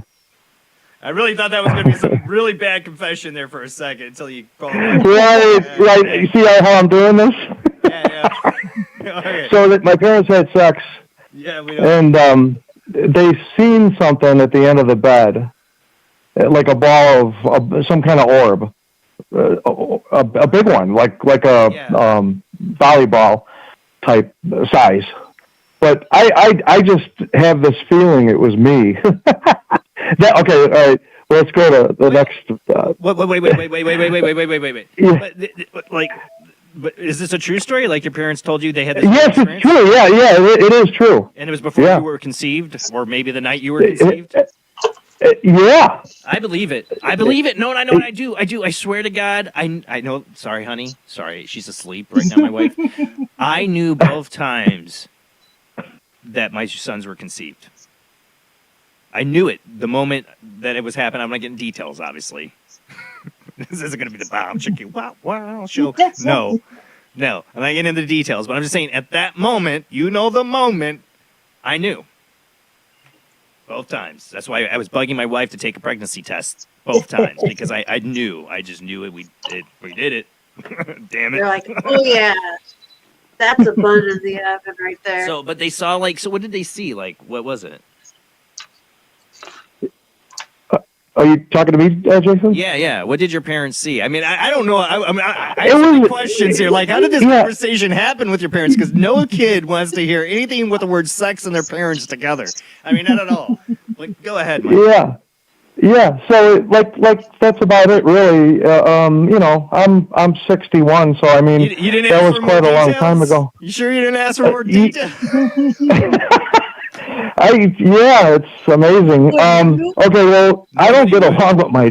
I really thought that was going to be some really bad confession there for a second until you called me. Right. You see how I'm doing this? Yeah. Okay. So that my parents had sex. Yeah, we know. And they seen something at the end of the bed, like a ball of some kind of orb, a big one, like a volleyball type size. But I just have this feeling it was me. Okay, all right. Let's go to the next. Wait. Yeah. But is this a true story? Like your parents told you they had this Yes, experience? it's true. Yeah, it is true. And it was before you were conceived, or maybe the night you were conceived? Yeah. I believe it. No, I know what I do. I swear to God. I know. Sorry, honey. Sorry, she's asleep right now, my wife. I knew both times that my sons were conceived. I knew it the moment that it was happening. I'm not getting details, obviously. This isn't going to be the bomb chicken. Wow, show. No. I'm not getting into the details, but I'm just saying at that moment, the moment, I knew. Both times. That's why I was bugging my wife to take a pregnancy test both times because I knew. I just knew it. We did it. Damn it. You're like, oh yeah, that's abundance the heaven right there. So, but they saw so what did they see? Like, what was it? Are you talking to me, Jason? Yeah. What did your parents see? I mean, I don't know. I have so many questions here. Like, how did this conversation happen with your parents? Because no kid wants to hear anything with the word sex and their parents together. I mean, not at all. Like, go ahead, Mike. Yeah. So, like that's about it, really. I'm 61, so I mean, you didn't that ask was for quite more a long details? time ago. You sure you didn't ask for more details? It's amazing. Okay, well, I don't get along with my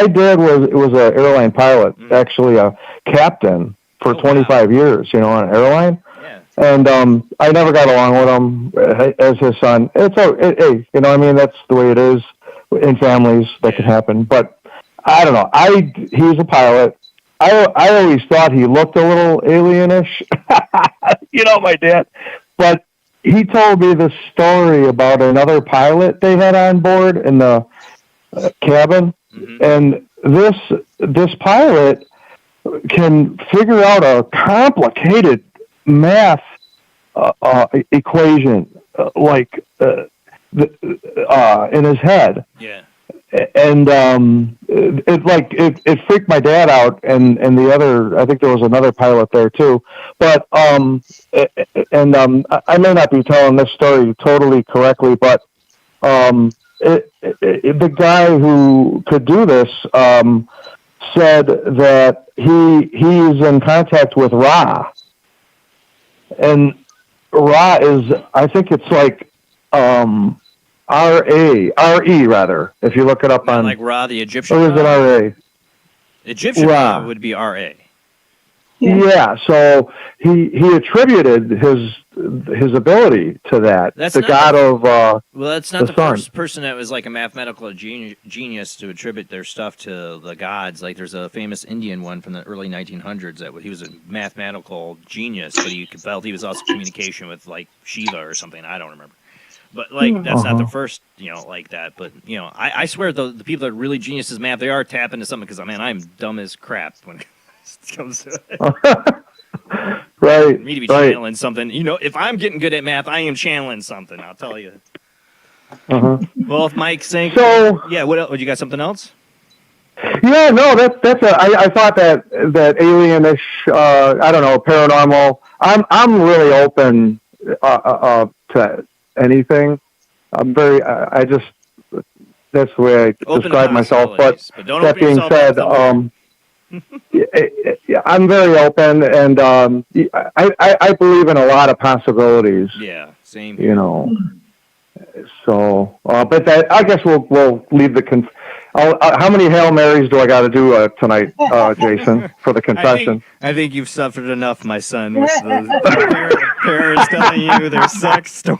dad was an airline pilot, actually a captain for 25 years, on an airline. Yeah. And I never got along with him as his son. That's the way it is in families. That can happen. But I don't know. He's a pilot. I always thought he looked a little alienish. My dad. But he told me this story about another pilot they had on board in the cabin, and this pilot can figure out a complicated math equation, in his head. Yeah. And it freaked my dad out, and the other, I think there was another pilot there too. But I may not be telling this story totally correctly, but the guy who could do this said that he's in contact with Ra, and Ra is, I think it's like R-E rather, if you look it up on... Like Ra, the Egyptian Or is it R-A? Egyptian Ra would be R-A. Yeah, so he attributed his ability to that. That's the not god the- of Well, that's not the sun. first person that was like a mathematical genius to attribute their stuff to the gods. Like, there's a famous Indian one from the early 1900s that he was a mathematical genius, but he felt he was also communication with like Shiva or something. I don't remember. But like that's not the first, like that. But I swear the people that are really geniuses math, they are tapping into something because I'm dumb as crap when it comes to it. Right. Me to be right. channeling something. If I'm getting good at math, I am channeling something. I'll tell you. Well, if Mike's saying yeah, what else? You got something else? Yeah, no, I thought that alienish, I don't know, paranormal. I'm really open to anything. I'm very, I just, that's the way I Open describe myself. But don't that open being yourself said, up I'm very open, and I believe in a lot of possibilities. Yeah, same. So, but that, I guess we'll leave the how many Hail Marys do I got to do tonight, Jason, for the confession? I think you've suffered enough, my son, with the parents telling you their sex story.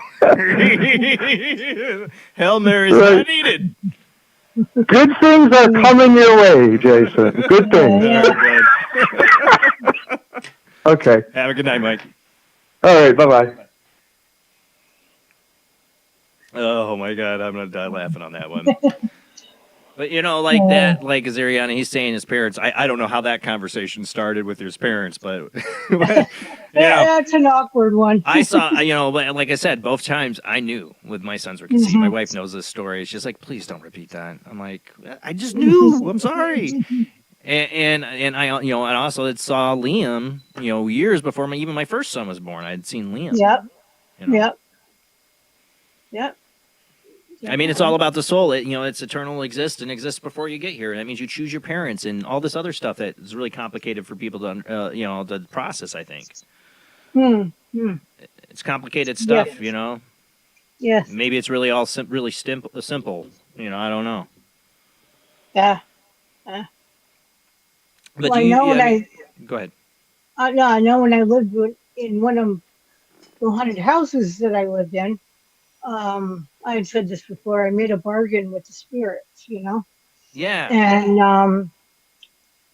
Hail Mary's not needed. Good things are coming your way, Jason. Good things. Okay. Have a good night, Mike. All right. Bye-bye. Oh, my God. I'm going to die laughing on that one. But, that, like Azariana, he's saying his parents, I don't know how that conversation started with his parents, but, That's an awkward one. I saw, like I said, both times I knew with my sons were conceived. My wife knows this story. She's like, please don't repeat that. I'm like, I just knew. I'm sorry. And I, and also saw Liam, years before even my first son was born. I had seen Liam. Yep. I mean, it's all about the soul. It's eternal, exists before you get here. That means you choose your parents and all this other stuff that is really complicated for people to, to process. I think. It's complicated stuff, Yes. Maybe it's really all really simple. I don't know. Yeah. But well, go ahead. I know when I lived in one of the haunted houses that I lived in. I had said this before. I made a bargain with the spirits, Yeah. And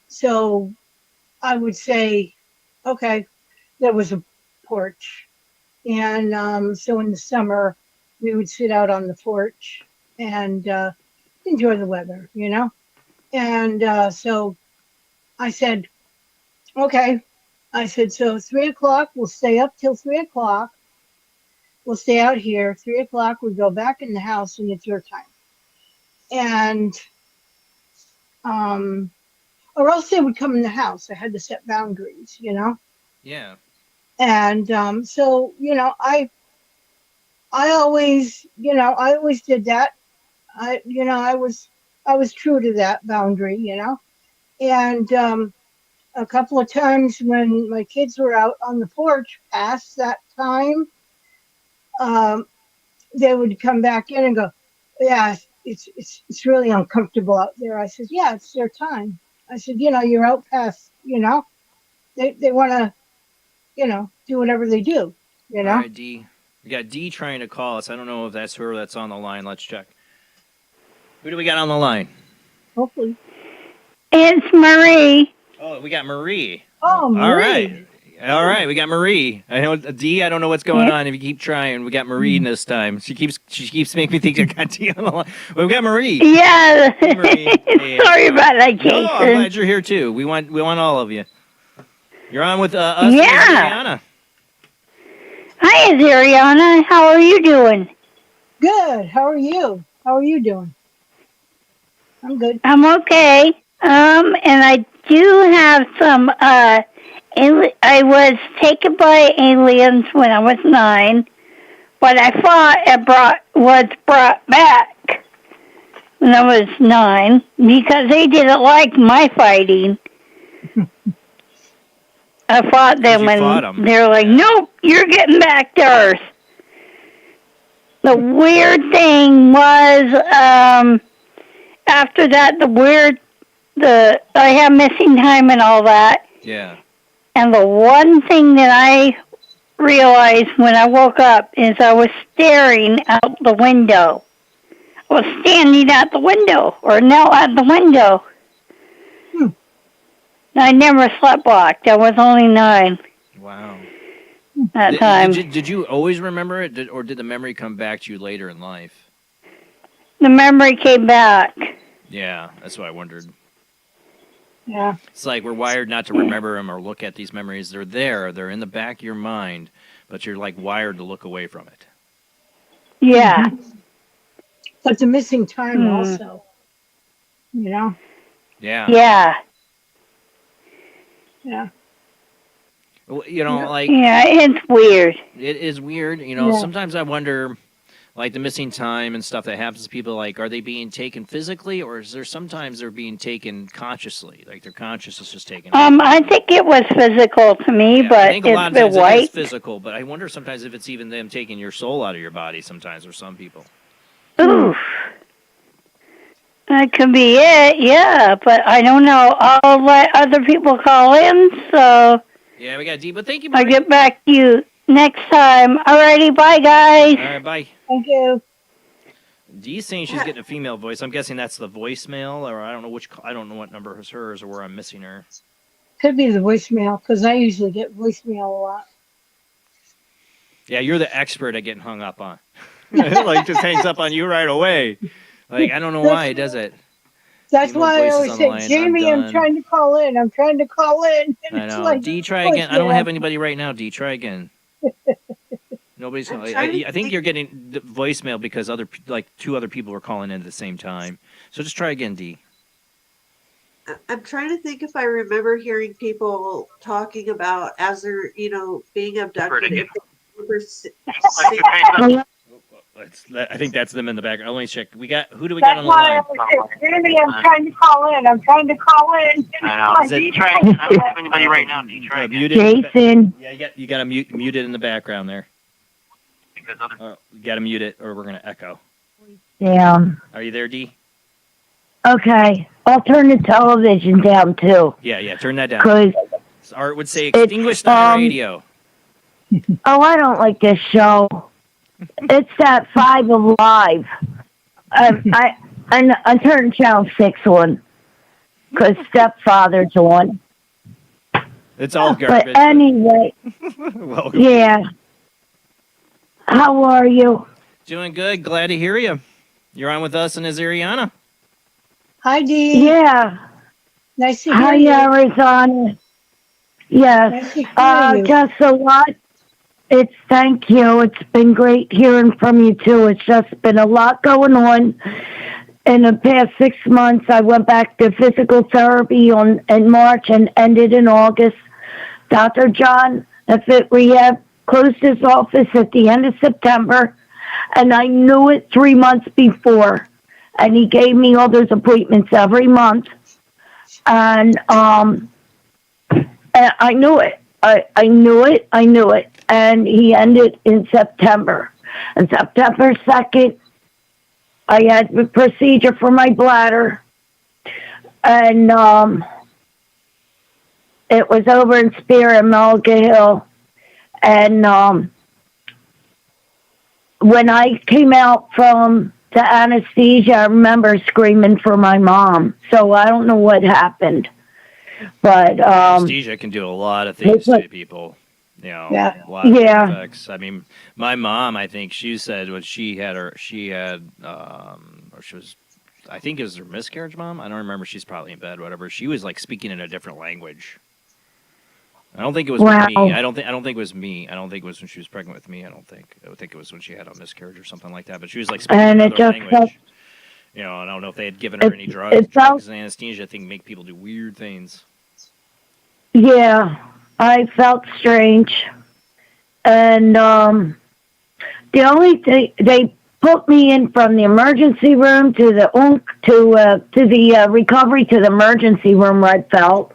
so I would say, okay, there was a porch, and so in the summer we would sit out on the porch and enjoy the weather, And so I said, okay. I said, so 3:00, we'll stay up till 3:00. We'll stay out here. 3:00, we go back in the house, and it's your time. And, or else they would come in the house. I had to set boundaries, Yeah. And so, I always, I always did that. I was true to that boundary, And a couple of times when my kids were out on the porch past that time, they would come back in and go, yeah, it's really uncomfortable out there. I said, yeah, it's their time. I said, you're out past, they want to, do whatever they do, All right, D. We got D trying to call us. I don't know if that's her that's on the line. Let's check. Who do we got on the line? Hopefully. It's Marie. Oh, we got Marie. Oh, Marie. All right, we got Marie. I know D. I don't know what's going on. If you keep trying, we got Marie this time. She keeps making me think I got D on the line. Well, we got Marie. Yeah. Hey, Marie. Hey, sorry about that, Jason. No, I'm glad you're here too. We want all of you. You're on with us. Yeah. And Hi, Ariana. How are you doing? Good. How are you? How are you doing? I'm good. I'm okay. And I do have some. I was taken by aliens when I was 9, but I thought it was brought back when I was 9 because they didn't like my fighting. I fought them and they were like, nope, you're getting back to Earth. The weird thing was, after that, I have missing time and all that. Yeah. And the one thing that I realized when I woke up is I was staring out the window. I was standing at the window, or now at the window. I never slept blocked. I was only 9. Wow. That time. Did you always remember it, or did the memory come back to you later in life? The memory came back. Yeah, that's what I wondered. Yeah. It's like we're wired not to remember them or look at these memories. They're there. They're in the back of your mind, but you're like wired to look away from it. Yeah. But the missing time also. You know? Yeah. Yeah. Yeah. Well, you know, like... Yeah, it's weird. It is weird. You know, Yeah. sometimes I wonder, like, the missing time and stuff that happens to people, like, are they being taken physically, or is there sometimes they're being taken consciously? Like, their consciousness is just taken... I think it was physical to me, I but think a lot it's of times the it is white. physical, but I wonder sometimes if it's even them taking your soul out of your body sometimes, or some people. Oof. That could be it, yeah, but I don't know. I'll let other people call in, so Yeah, we got D, but thank you, I'll Marie. get back to you next time. Alrighty, bye, guys. All right, bye. Thank you. Dee's saying she's getting a female voice. I'm guessing that's the voicemail, or I don't know I don't know what number is hers or where I'm missing her. Could be the voicemail, because I usually get voicemail a lot. Yeah, you're the expert at getting hung up on. Like, just hangs up on you right away. Like, I don't know why he does it. That's Female why I voices always on say, the line, Jamie, I'm done. trying to call in. I'm trying to call in. And I it's know. like, D, try again. I don't voicemail. have anybody right now. D, try again. Nobody's. I think you're getting the voicemail because two other people were calling in at the same time. So just try again, D. I'm trying to think if I remember hearing people talking about as they're, being abducted. If they remember I think that's them in the background. Let me check. Who do we got on That's the why I line? always say, Jamie, I'm trying to call in. I'm trying to call in. I know. Is it- I don't have anybody right now. Try again. Jason. Yeah, you got to mute it in the background there. You got to mute it, or we're gonna echo. Damn. Are you there, D? Okay, I'll turn the television down, too. Yeah. Turn that down. 'Cause Art would say extinguished on the radio. Oh, I don't like this show. It's that 5 Alive. I turned channel 6 on because Stepfather's on. It's all garbage. But anyway, Welcome. yeah. How are you? Doing good. Glad to hear you. You're on with us and Azariana. Hi, Dee. Yeah. Nice to hear Hi, you. Arizona. Yes. Nice to hear you. Just a lot. Thank you. It's been great hearing from you, too. It's just been a lot going on. In the past 6 months, I went back to physical therapy in March and ended in August. Dr. John at Fit Rehab closed his office at the end of September, and I knew it 3 months before. And he gave me all those appointments every month. And I knew it. I knew it. And he ended in September. And September 2nd, I had the procedure for my bladder. And it was over in Spear and Mulga Hill. And when I came out from the anesthesia, I remember screaming for my mom. So I don't know what happened. But Anesthesia can do a lot of things to people. Yeah. A lot of Yeah. effects. I mean, my mom, I think she said when she had, or she was, I think it was her miscarriage, mom. I don't remember. She's probably in bed, whatever. She was like speaking in a different language. I don't think it was Wow. me. I don't think it was me. I don't think it was when she was pregnant with me. I think it was when she had a miscarriage or something like that. But she was like speaking And it another just language. I don't know if they had given her any drugs. it felt- Drugs and anesthesia, I think, make people do weird things. yeah, I felt strange. And the only thing, they put me in from the emergency room to the recovery to the emergency room where I felt.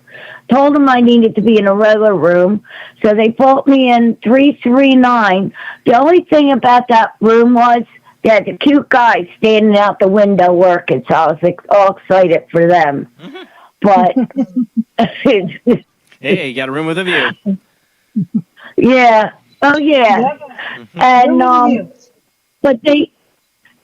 Told them I needed to be in a regular room. So they put me in 339. The only thing about that room was they had the cute guys standing out the window working. So I was all excited for them. But Hey, you got a room with a view. Yeah. Oh yeah. And but they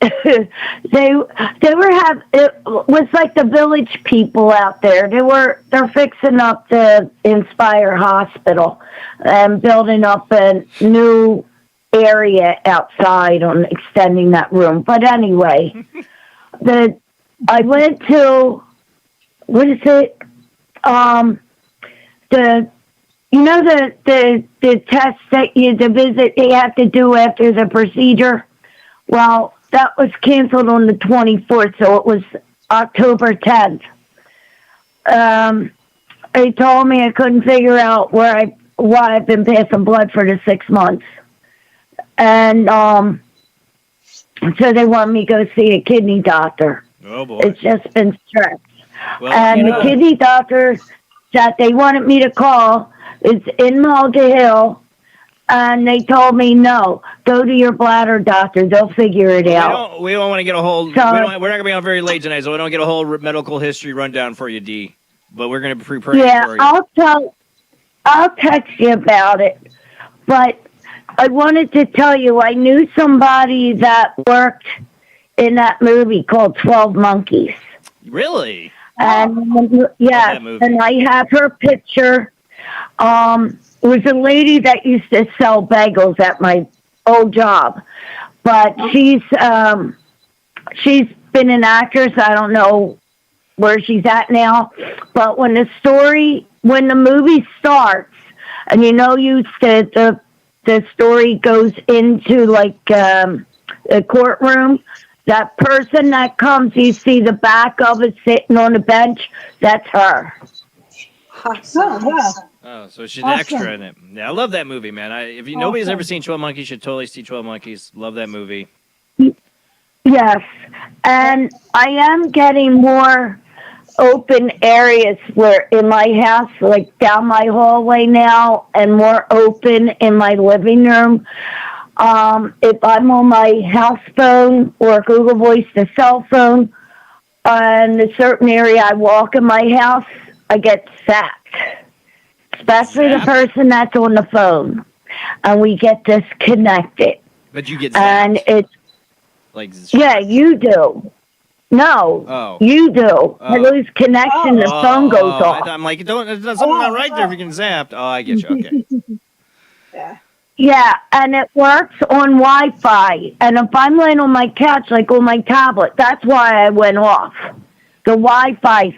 they were it was like the village people out there. They're fixing up the Inspire Hospital and building up a new area outside on extending that room. But anyway, I went to what is it? The test that the visit they have to do after the procedure. Well, that was canceled on the 24th, so it was October 10th. They told me I couldn't figure out why I've been passing blood for the 6 months. And so they want me to go see a kidney doctor. Oh, boy. It's just been stress. Well, and the kidney doctor that they wanted me to call is in Mulga Hill. And they told me, no, go to your bladder doctor. They'll figure it out. We don't want to get a whole... So, we're not going to be on very late tonight, so we don't get a whole medical history rundown for you, Dee. But we're going to prepare for you. I'll text you about it. But I wanted to tell you, I knew somebody that worked in that movie called 12 Monkeys. Really? And yeah, and I have her picture. It was a lady that used to sell bagels at my old job, but she's been an actress. I don't know where she's at now, but when the movie starts, and the story goes into like a courtroom. That person that comes, you see the back of it sitting on the bench. That's her. Oh, so she's an extra in it. Yeah, I love that movie, man. If nobody's ever seen 12 Monkeys, you should totally see 12 Monkeys. Love that movie. Yes, and I am getting more open areas where in my house, like down my hallway now, and more open in my living room. If I'm on my house phone or Google Voice, the cell phone, and a certain area I walk in my house, I get zapped. Especially the person that's on the phone. And we get disconnected. But you get zapped? And it's... Like, yeah, you do. No, you do. I lose connection, the phone goes off. I'm like, there's something not right there if you get zapped. Oh, I get you, okay. Yeah, and it works on Wi-Fi. And if I'm laying on my couch, like on my tablet, that's why I went off. The Wi-Fi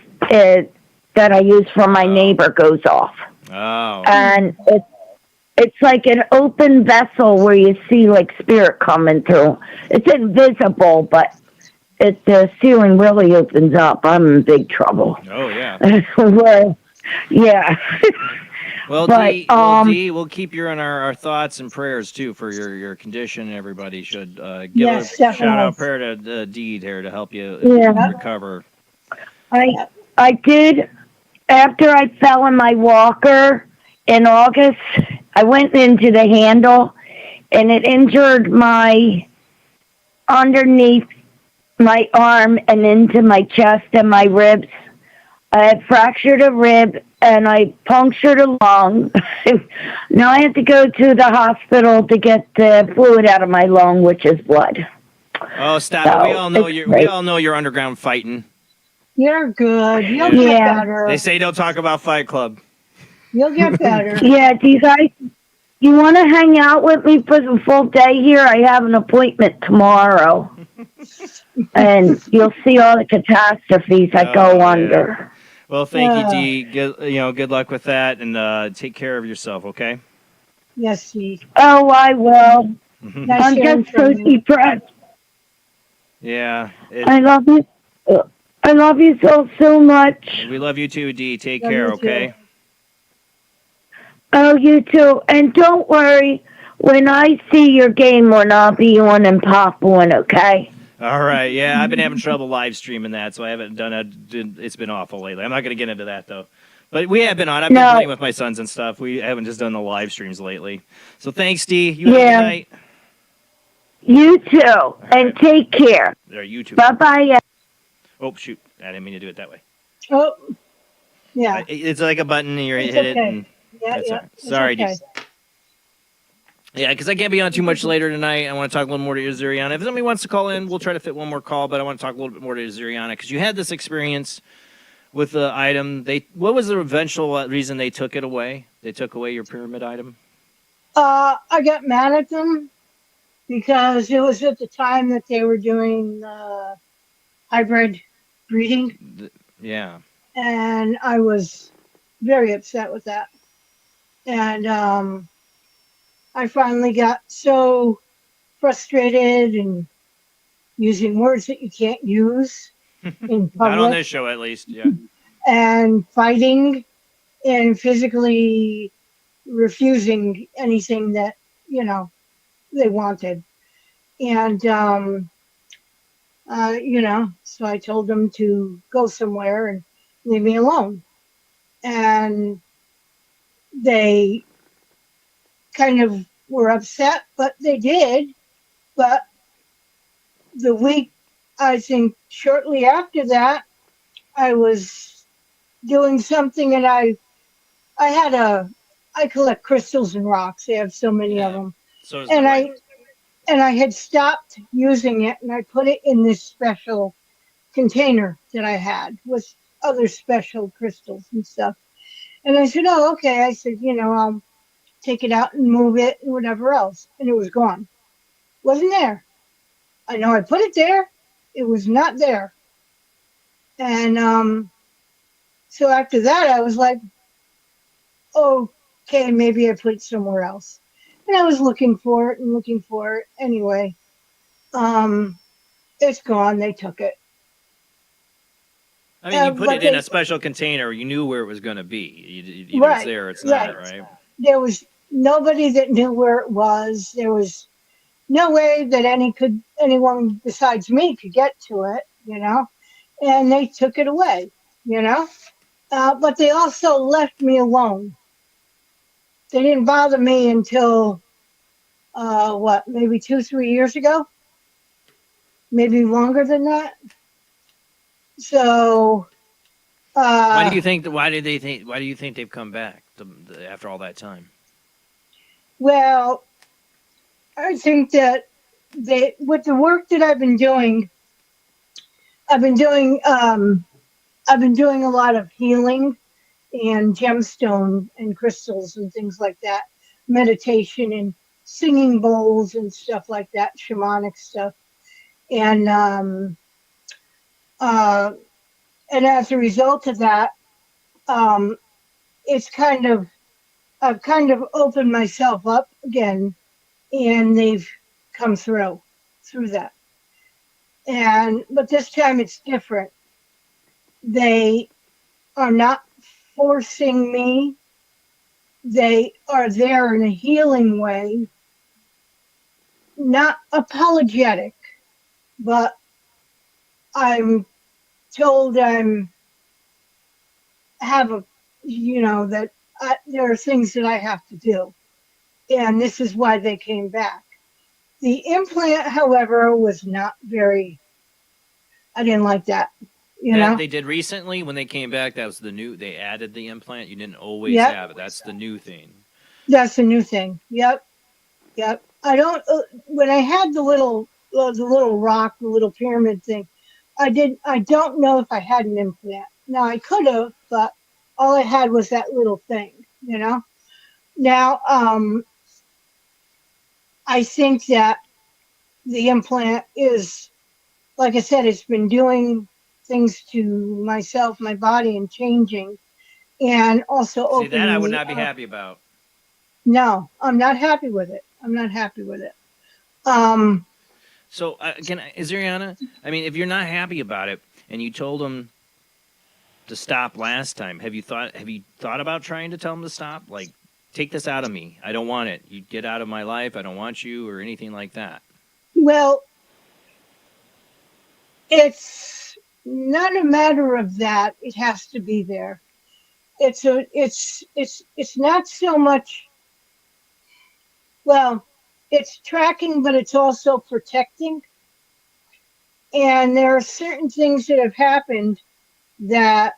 that I use from my neighbor goes off. Oh. And it's like an open vessel where you see like spirit coming through. It's invisible, but the ceiling really opens up. I'm in big trouble. Oh, yeah. Well, yeah. Well, but, Dee, we'll keep you in our thoughts and prayers, too, for your condition. Everybody should give a shout-out prayer to Dee here to help you recover. I did, after I fell in my walker in August, I went into the handle, and it injured my underneath my arm and into my chest and my ribs. I had fractured a rib, and I punctured a lung. Now I have to go to the hospital to get the fluid out of my lung, which is blood. Oh, stop it. We all know you're underground fighting. You're good. You'll get better. They say don't talk about Fight Club. You'll get better. Yeah, do you guys, you want to hang out with me for the full day here? I have an appointment tomorrow. And you'll see all the catastrophes I go under. Well, thank you, Dee. Good luck with that, and take care of yourself, okay? Yes, Dee. Oh, I will. I'm just so depressed. Yeah. I love you. I love you so much. We love you too, Dee. Take care, okay? Oh, you too. And don't worry, when I see your game one, I'll be on and pop one, okay? All right, yeah, I've been having trouble live streaming that, so I haven't done it. It's been awful lately. I'm not going to get into that, though. But we have been on. I've been playing with my sons and stuff. We haven't just done the live streams lately. So thanks, Dee. You have a good night. You too. And take care. There, you too. Bye-bye. Oh, shoot. I didn't mean to do it that way. Oh. Yeah. It's like a button and you It's hit it. okay. And Yeah, that's yeah. all right. It's Sorry, okay. dude. Yeah, because I can't be on too much later tonight. I want to talk a little more to Zuriana. If somebody wants to call in, we'll try to fit one more call, but I want to talk a little bit more to Zuriana because you had this experience with the item. What was the eventual reason they took it away? They took away your pyramid item? I got mad at them because it was at the time that they were doing hybrid breeding, Yeah. and I was very upset with that. And I finally got so frustrated and using words that you can't use in Not on public this show, at least. Yeah. and fighting and physically refusing anything that, they wanted. And, so I told them to go somewhere and leave me alone. And they kind of were upset, but they did. But the week, I think shortly after that, I was doing something and I collect crystals and rocks. I have so many of them. So is And the I had stopped using it and I put it in this special container that I had with other special crystals and stuff. And I said, oh, okay. I said, I'll take it out and move it and whatever else. And it was gone. Wasn't there. I know I put it there. It was not there. And so after that, I was like, okay, maybe I put it somewhere else. And I was looking for it and looking for it. Anyway, it's gone. They took it. I mean, you put it in a special container. You knew where it was going to be. Either it's there or it's not, right? There was nobody that knew where it was. There was no way that anyone besides me could get to it, and they took it away, but they also left me alone. They didn't bother me until, maybe 2-3 years ago, maybe longer than that. So, why do you think they've come back after all that time? Well, I think that with the work that I've been doing a lot of healing and gemstone and crystals and things like that, meditation and singing bowls and stuff like that, shamanic stuff. And as a result of that, I've kind of opened myself up again, and they've come through that. But this time it's different. They are not forcing me. They are there in a healing way, not apologetic, but I'm told that there are things that I have to do, and this is why they came back. The implant, however, was not very. I didn't like that. They did recently when they came back. That was the new. They added the implant. You didn't always have it. That's the new thing. That's the new thing. Yep. I don't. When I had the little rock, the little pyramid thing, I don't know if I had an implant. Now I could have, but all I had was that little thing. Now, I think that the implant is, like I said, it's been doing things to myself, my body, and changing, and also opening. See, that I would not be happy about. No, I'm not happy with it. So, Zuriana, I mean, if you're not happy about it, and you told them to stop last time, have you thought about trying to tell them to stop? Like, take this out of me. I don't want it. You get out of my life. I don't want you, or anything like that. Well, it's not a matter of that. It has to be there. It's not so much. Well, it's tracking, but it's also protecting. And there are certain things that have happened that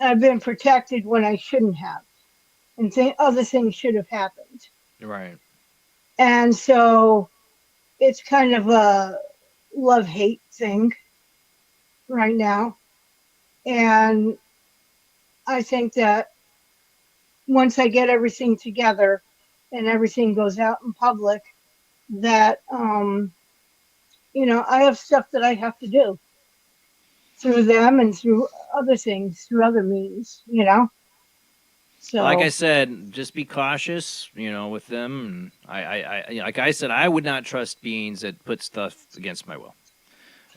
I've been protected when I shouldn't have, and other things should have happened. Right. And so it's kind of a love-hate thing right now. And I think that once I get everything together and everything goes out in public, that, I have stuff that I have to do through them and through other things, through other means. So, Like I said, just be cautious, with them. And like I said, I would not trust beings that put stuff against my will.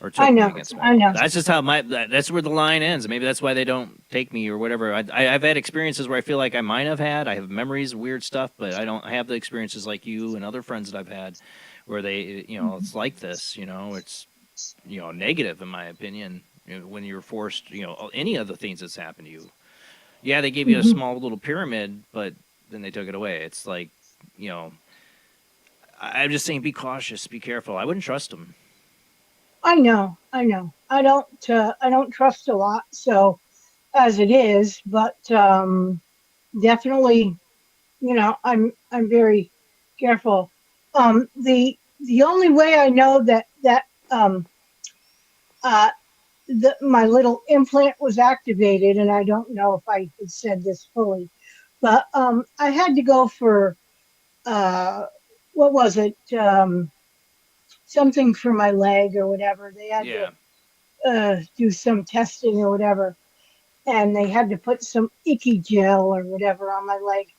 Or took me against my will. know. That's just how that's where the line ends. Maybe that's why they don't take me or whatever. I've had experiences where I feel like I might have had. I have memories of weird stuff, but I don't have the experiences like you and other friends that I've had where they, it's like this. It's, negative in my opinion. When you're forced, any of the things that's happened to you. Yeah, they gave you a small little pyramid, but then they took it away. It's like, I'm just saying, be cautious, be careful. I wouldn't trust them. I know. I don't trust a lot. So, as it is, but definitely, I'm very careful. The only way I know that my little implant was activated, and I don't know if I had said this fully, but I had to go for what was it? Something for my leg or whatever. They had to do some testing or whatever, and they had to put some icky gel or whatever on my leg,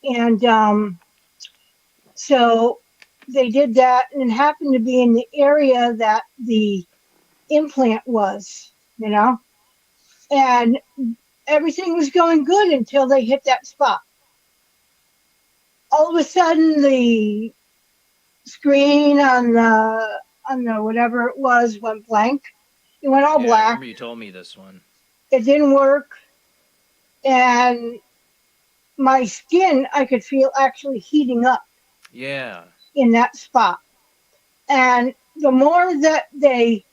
and so they did that, and it happened to be in the area that the implant was, and everything was going good until they hit that spot. All of a sudden, the screen on the whatever it was went blank. It went all I black. remember you told me this one. It didn't work, and my skin, I could feel actually heating up. Yeah. In that spot, and the more that they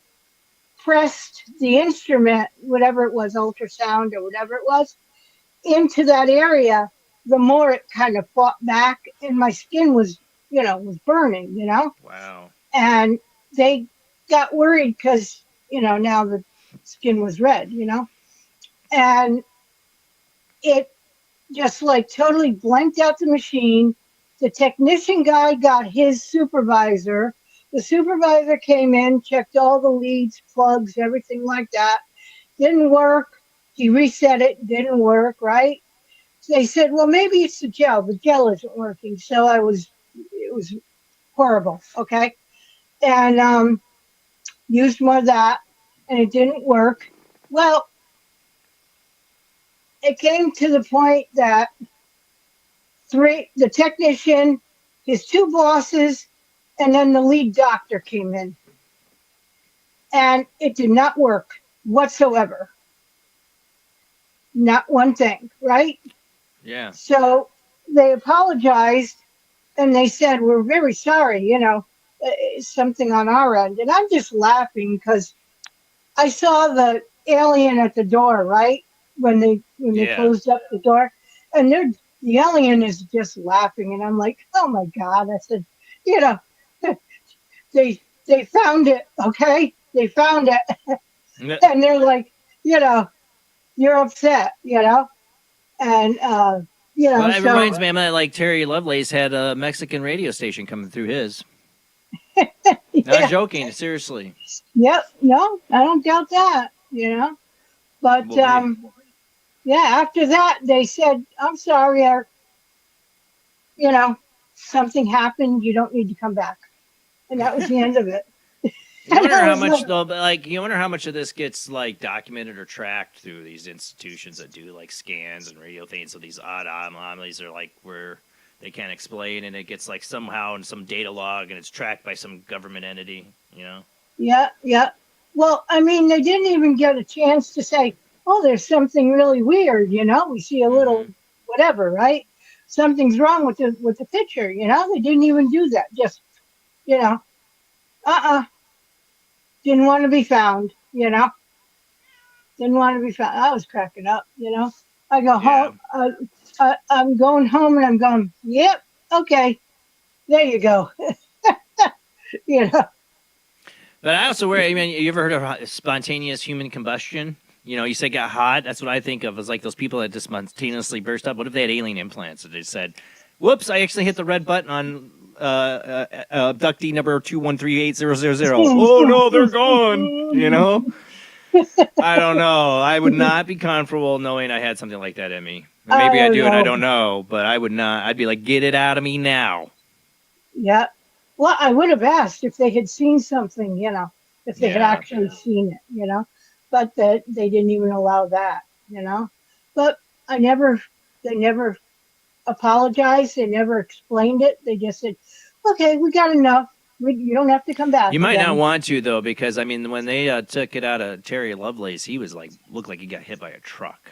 pressed the instrument, whatever it was, ultrasound or whatever it was, into that area, the more it kind of fought back, and my skin was burning, Wow. And they got worried because, now the skin was red, and it just like totally blanked out the machine. The technician guy got his supervisor. The supervisor came in, checked all the leads, plugs, everything like that. Didn't work. He reset it, didn't work, right? So they said, well, maybe it's the gel. The gel isn't working. So it was horrible, okay? And used more of that, and it didn't work. Well, it came to the point that the technician, his two bosses, and then the lead doctor came in. And it did not work whatsoever. Not one thing, right? Yeah. So they apologized and they said, we're very sorry, something on our end. And I'm just laughing because I saw the alien at the door, right? When they closed up the door. And the alien is just laughing. And I'm like, oh my God. I said, they found it, okay? They found it. And they're like, you're upset, And, Well, it reminds me, like Terry Lovelace had a Mexican radio station coming through his. Not joking, seriously. Yep, no, I don't doubt that, But, after that, they said, I'm sorry, something happened, you don't need to come back. And that was the end of it. You wonder how much though, but you wonder how much of this gets documented or tracked through these institutions that do scans and radio things. So these odd anomalies are where they can't explain, and it gets somehow in some data log, and it's tracked by some government entity. Yeah. Well, I mean, they didn't even get a chance to say, "Oh, there's something really weird." We see a little whatever, right? Something's wrong with the picture. They didn't even do that. Just, didn't want to be found, Didn't want to be found. I was cracking up, you know. I go home. I'm going home, and I'm going. Yep. Okay. There you go. You know. But I also worry. I mean, you ever heard of spontaneous human combustion? You know, you say got hot. That's what I think of as like those people that just spontaneously burst up. What if they had alien implants and they said, "Whoops, I actually hit the red button on abductee number 2138000." Oh no, they're gone. You know. I don't know. I would not be comfortable knowing I had something like that in me. Maybe I do, and I don't know. But I would not. I'd be like, get it out of me now. Yeah. Well, I would have asked if they had seen something, you know, if they had actually seen it, you know, but that they didn't even allow that, you know. But they never apologized. They never explained it. They just said, okay, we got enough. You don't have to come back. You might not want to, though, because, I mean, when they took it out of Terry Lovelace, he was like, looked like he got hit by a truck.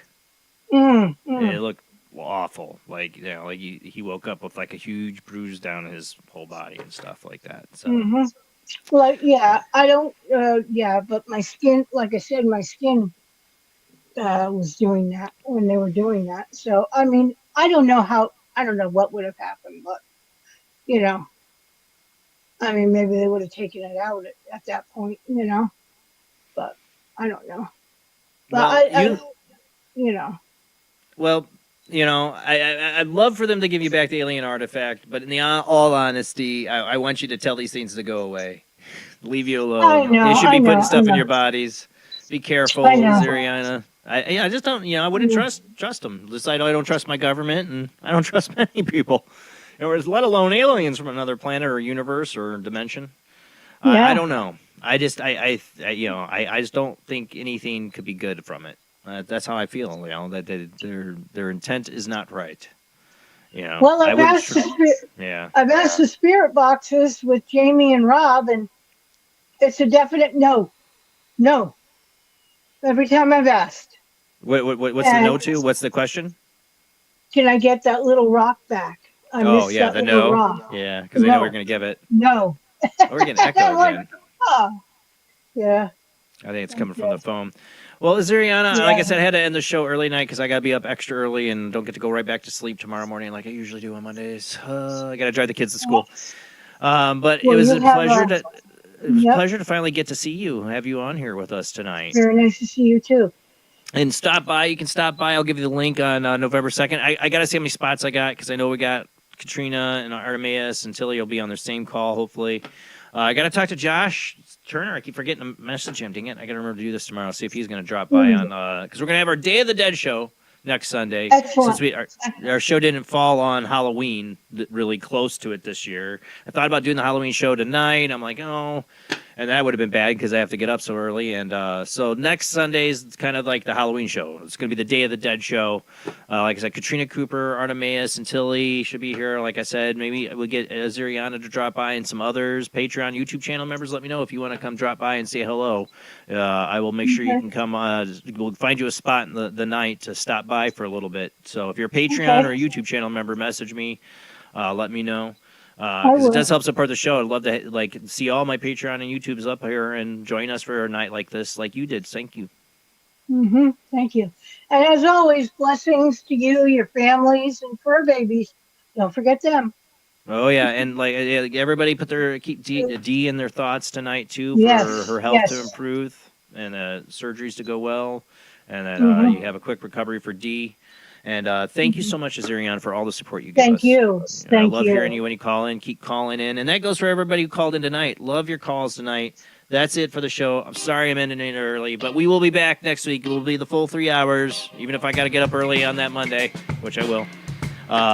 It looked awful. Like, you know, like he woke up with like a huge bruise down his whole body and stuff like that. So. Well, yeah, I don't, but my skin, like I said, my skin was doing that when they were doing that. So, I mean, I don't know what would have happened, but, you know, I mean, maybe they would have taken it out at that point, you know, but I don't know. But well, you know. Well, you know, I'd love for them to give you back the alien artifact, but in all honesty, I want you to tell these things to go away. Leave you alone. I know, you should be putting stuff I in know. your bodies. Be careful, I know. Ziriana. I just don't, you know, I wouldn't trust them. Just I don't trust my government, and I don't trust many people. Let alone aliens from another planet or universe or dimension. I don't know. I just don't think anything could be good from it. That's how I feel. You know, that their intent is not right. You know. Well, I've asked the spirit boxes with Jamie and Rob, and it's a definite no. No. Every time I've asked. What's the no to? What's the question? Can I get that little rock back? I missed that the little no. rock. Yeah, because they know we're going to give it. No. We're getting echo again. Oh. Yeah. I think it's coming from the phone. Well, Ziriana, like I said, I had to end the show early night because I got to be up extra early and don't get to go right back to sleep tomorrow morning like I usually do on Mondays. I got to drive the kids to school. But it was a pleasure to finally get to see you, have you on here with us tonight. Very nice to see you too. And stop by. You can stop by. I'll give you the link on November 2nd. I got to see how many spots I got because I know we got Katrina and Artemis and Tilly will be on their same call, hopefully. I got to talk to Josh Turner. I keep forgetting to message him. Dang it. I got to remember to do this tomorrow. See if he's going to drop by on, because we're going to have our Day of the Dead show next Sunday. Excellent. Since our show didn't fall on Halloween, really close to it this year. I thought about doing the Halloween show tonight. I'm like, oh, and that would have been bad because I have to get up so early. And so next Sunday is kind of like the Halloween show. It's going to be the Day of the Dead show. Like I said, Katrina Cooper, Artemis, and Tilly should be here. Like I said, maybe we'll get Ziriana to drop by and some others. Patreon, YouTube channel members, let me know if you want to come drop by and say hello. I will make sure you can come. We'll find you a spot in the night to stop by for a little bit. So if you're a Patreon or a YouTube channel member, message me. Let me know. Because it does help support the show. I'd love to see all my Patreon and YouTubes up here and join us for a night like this, like you did. Thank you. Thank you. And as always, blessings to you, your families, and fur babies. Don't forget them. Oh yeah, and everybody keep D in their thoughts tonight too for her health to improve and surgeries to go well, and that you have a quick recovery for D. And thank you so much, Azirian, for all the support you give us. Thank you. I love hearing you when you call in. Keep calling in. And that goes for everybody who called in tonight. Love your calls tonight. That's it for the show. I'm sorry I'm ending it early, but we will be back next week. It will be the full 3 hours, even if I got to get up early on that Monday, which I will,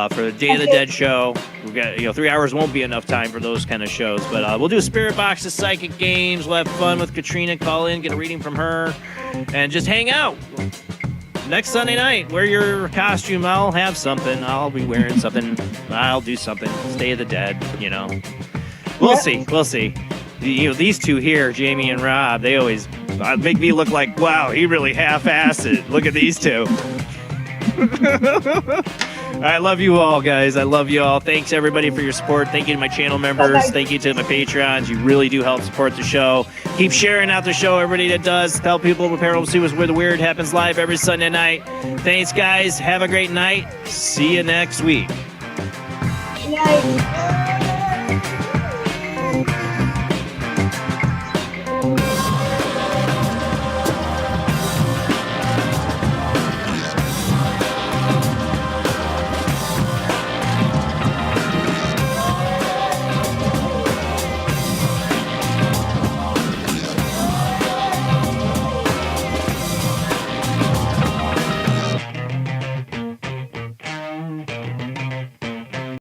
for the Day of the Dead show. We've got, 3 hours won't be enough time for those kind of shows, but we'll do Spirit Boxes, Psychic Games. We'll have fun with Katrina. Call in, get a reading from her, and just hang out. Next Sunday night, wear your costume. I'll have something. I'll be wearing something. I'll do something. Day of the Dead, We'll see. We'll see. These two here, Jamie and Rob, they always make me look like, wow, he really half-assed it. Look at these two. I love you all, guys. I love you all. Thanks, everybody, for your support. Thank you to my channel members. Thank you to my Patreons. You really do help support the show. Keep sharing out the show, everybody that does. Tell people the Paranormal Soup is where the weird happens live every Sunday night. Thanks, guys. Have a great night. See you next week. Good night.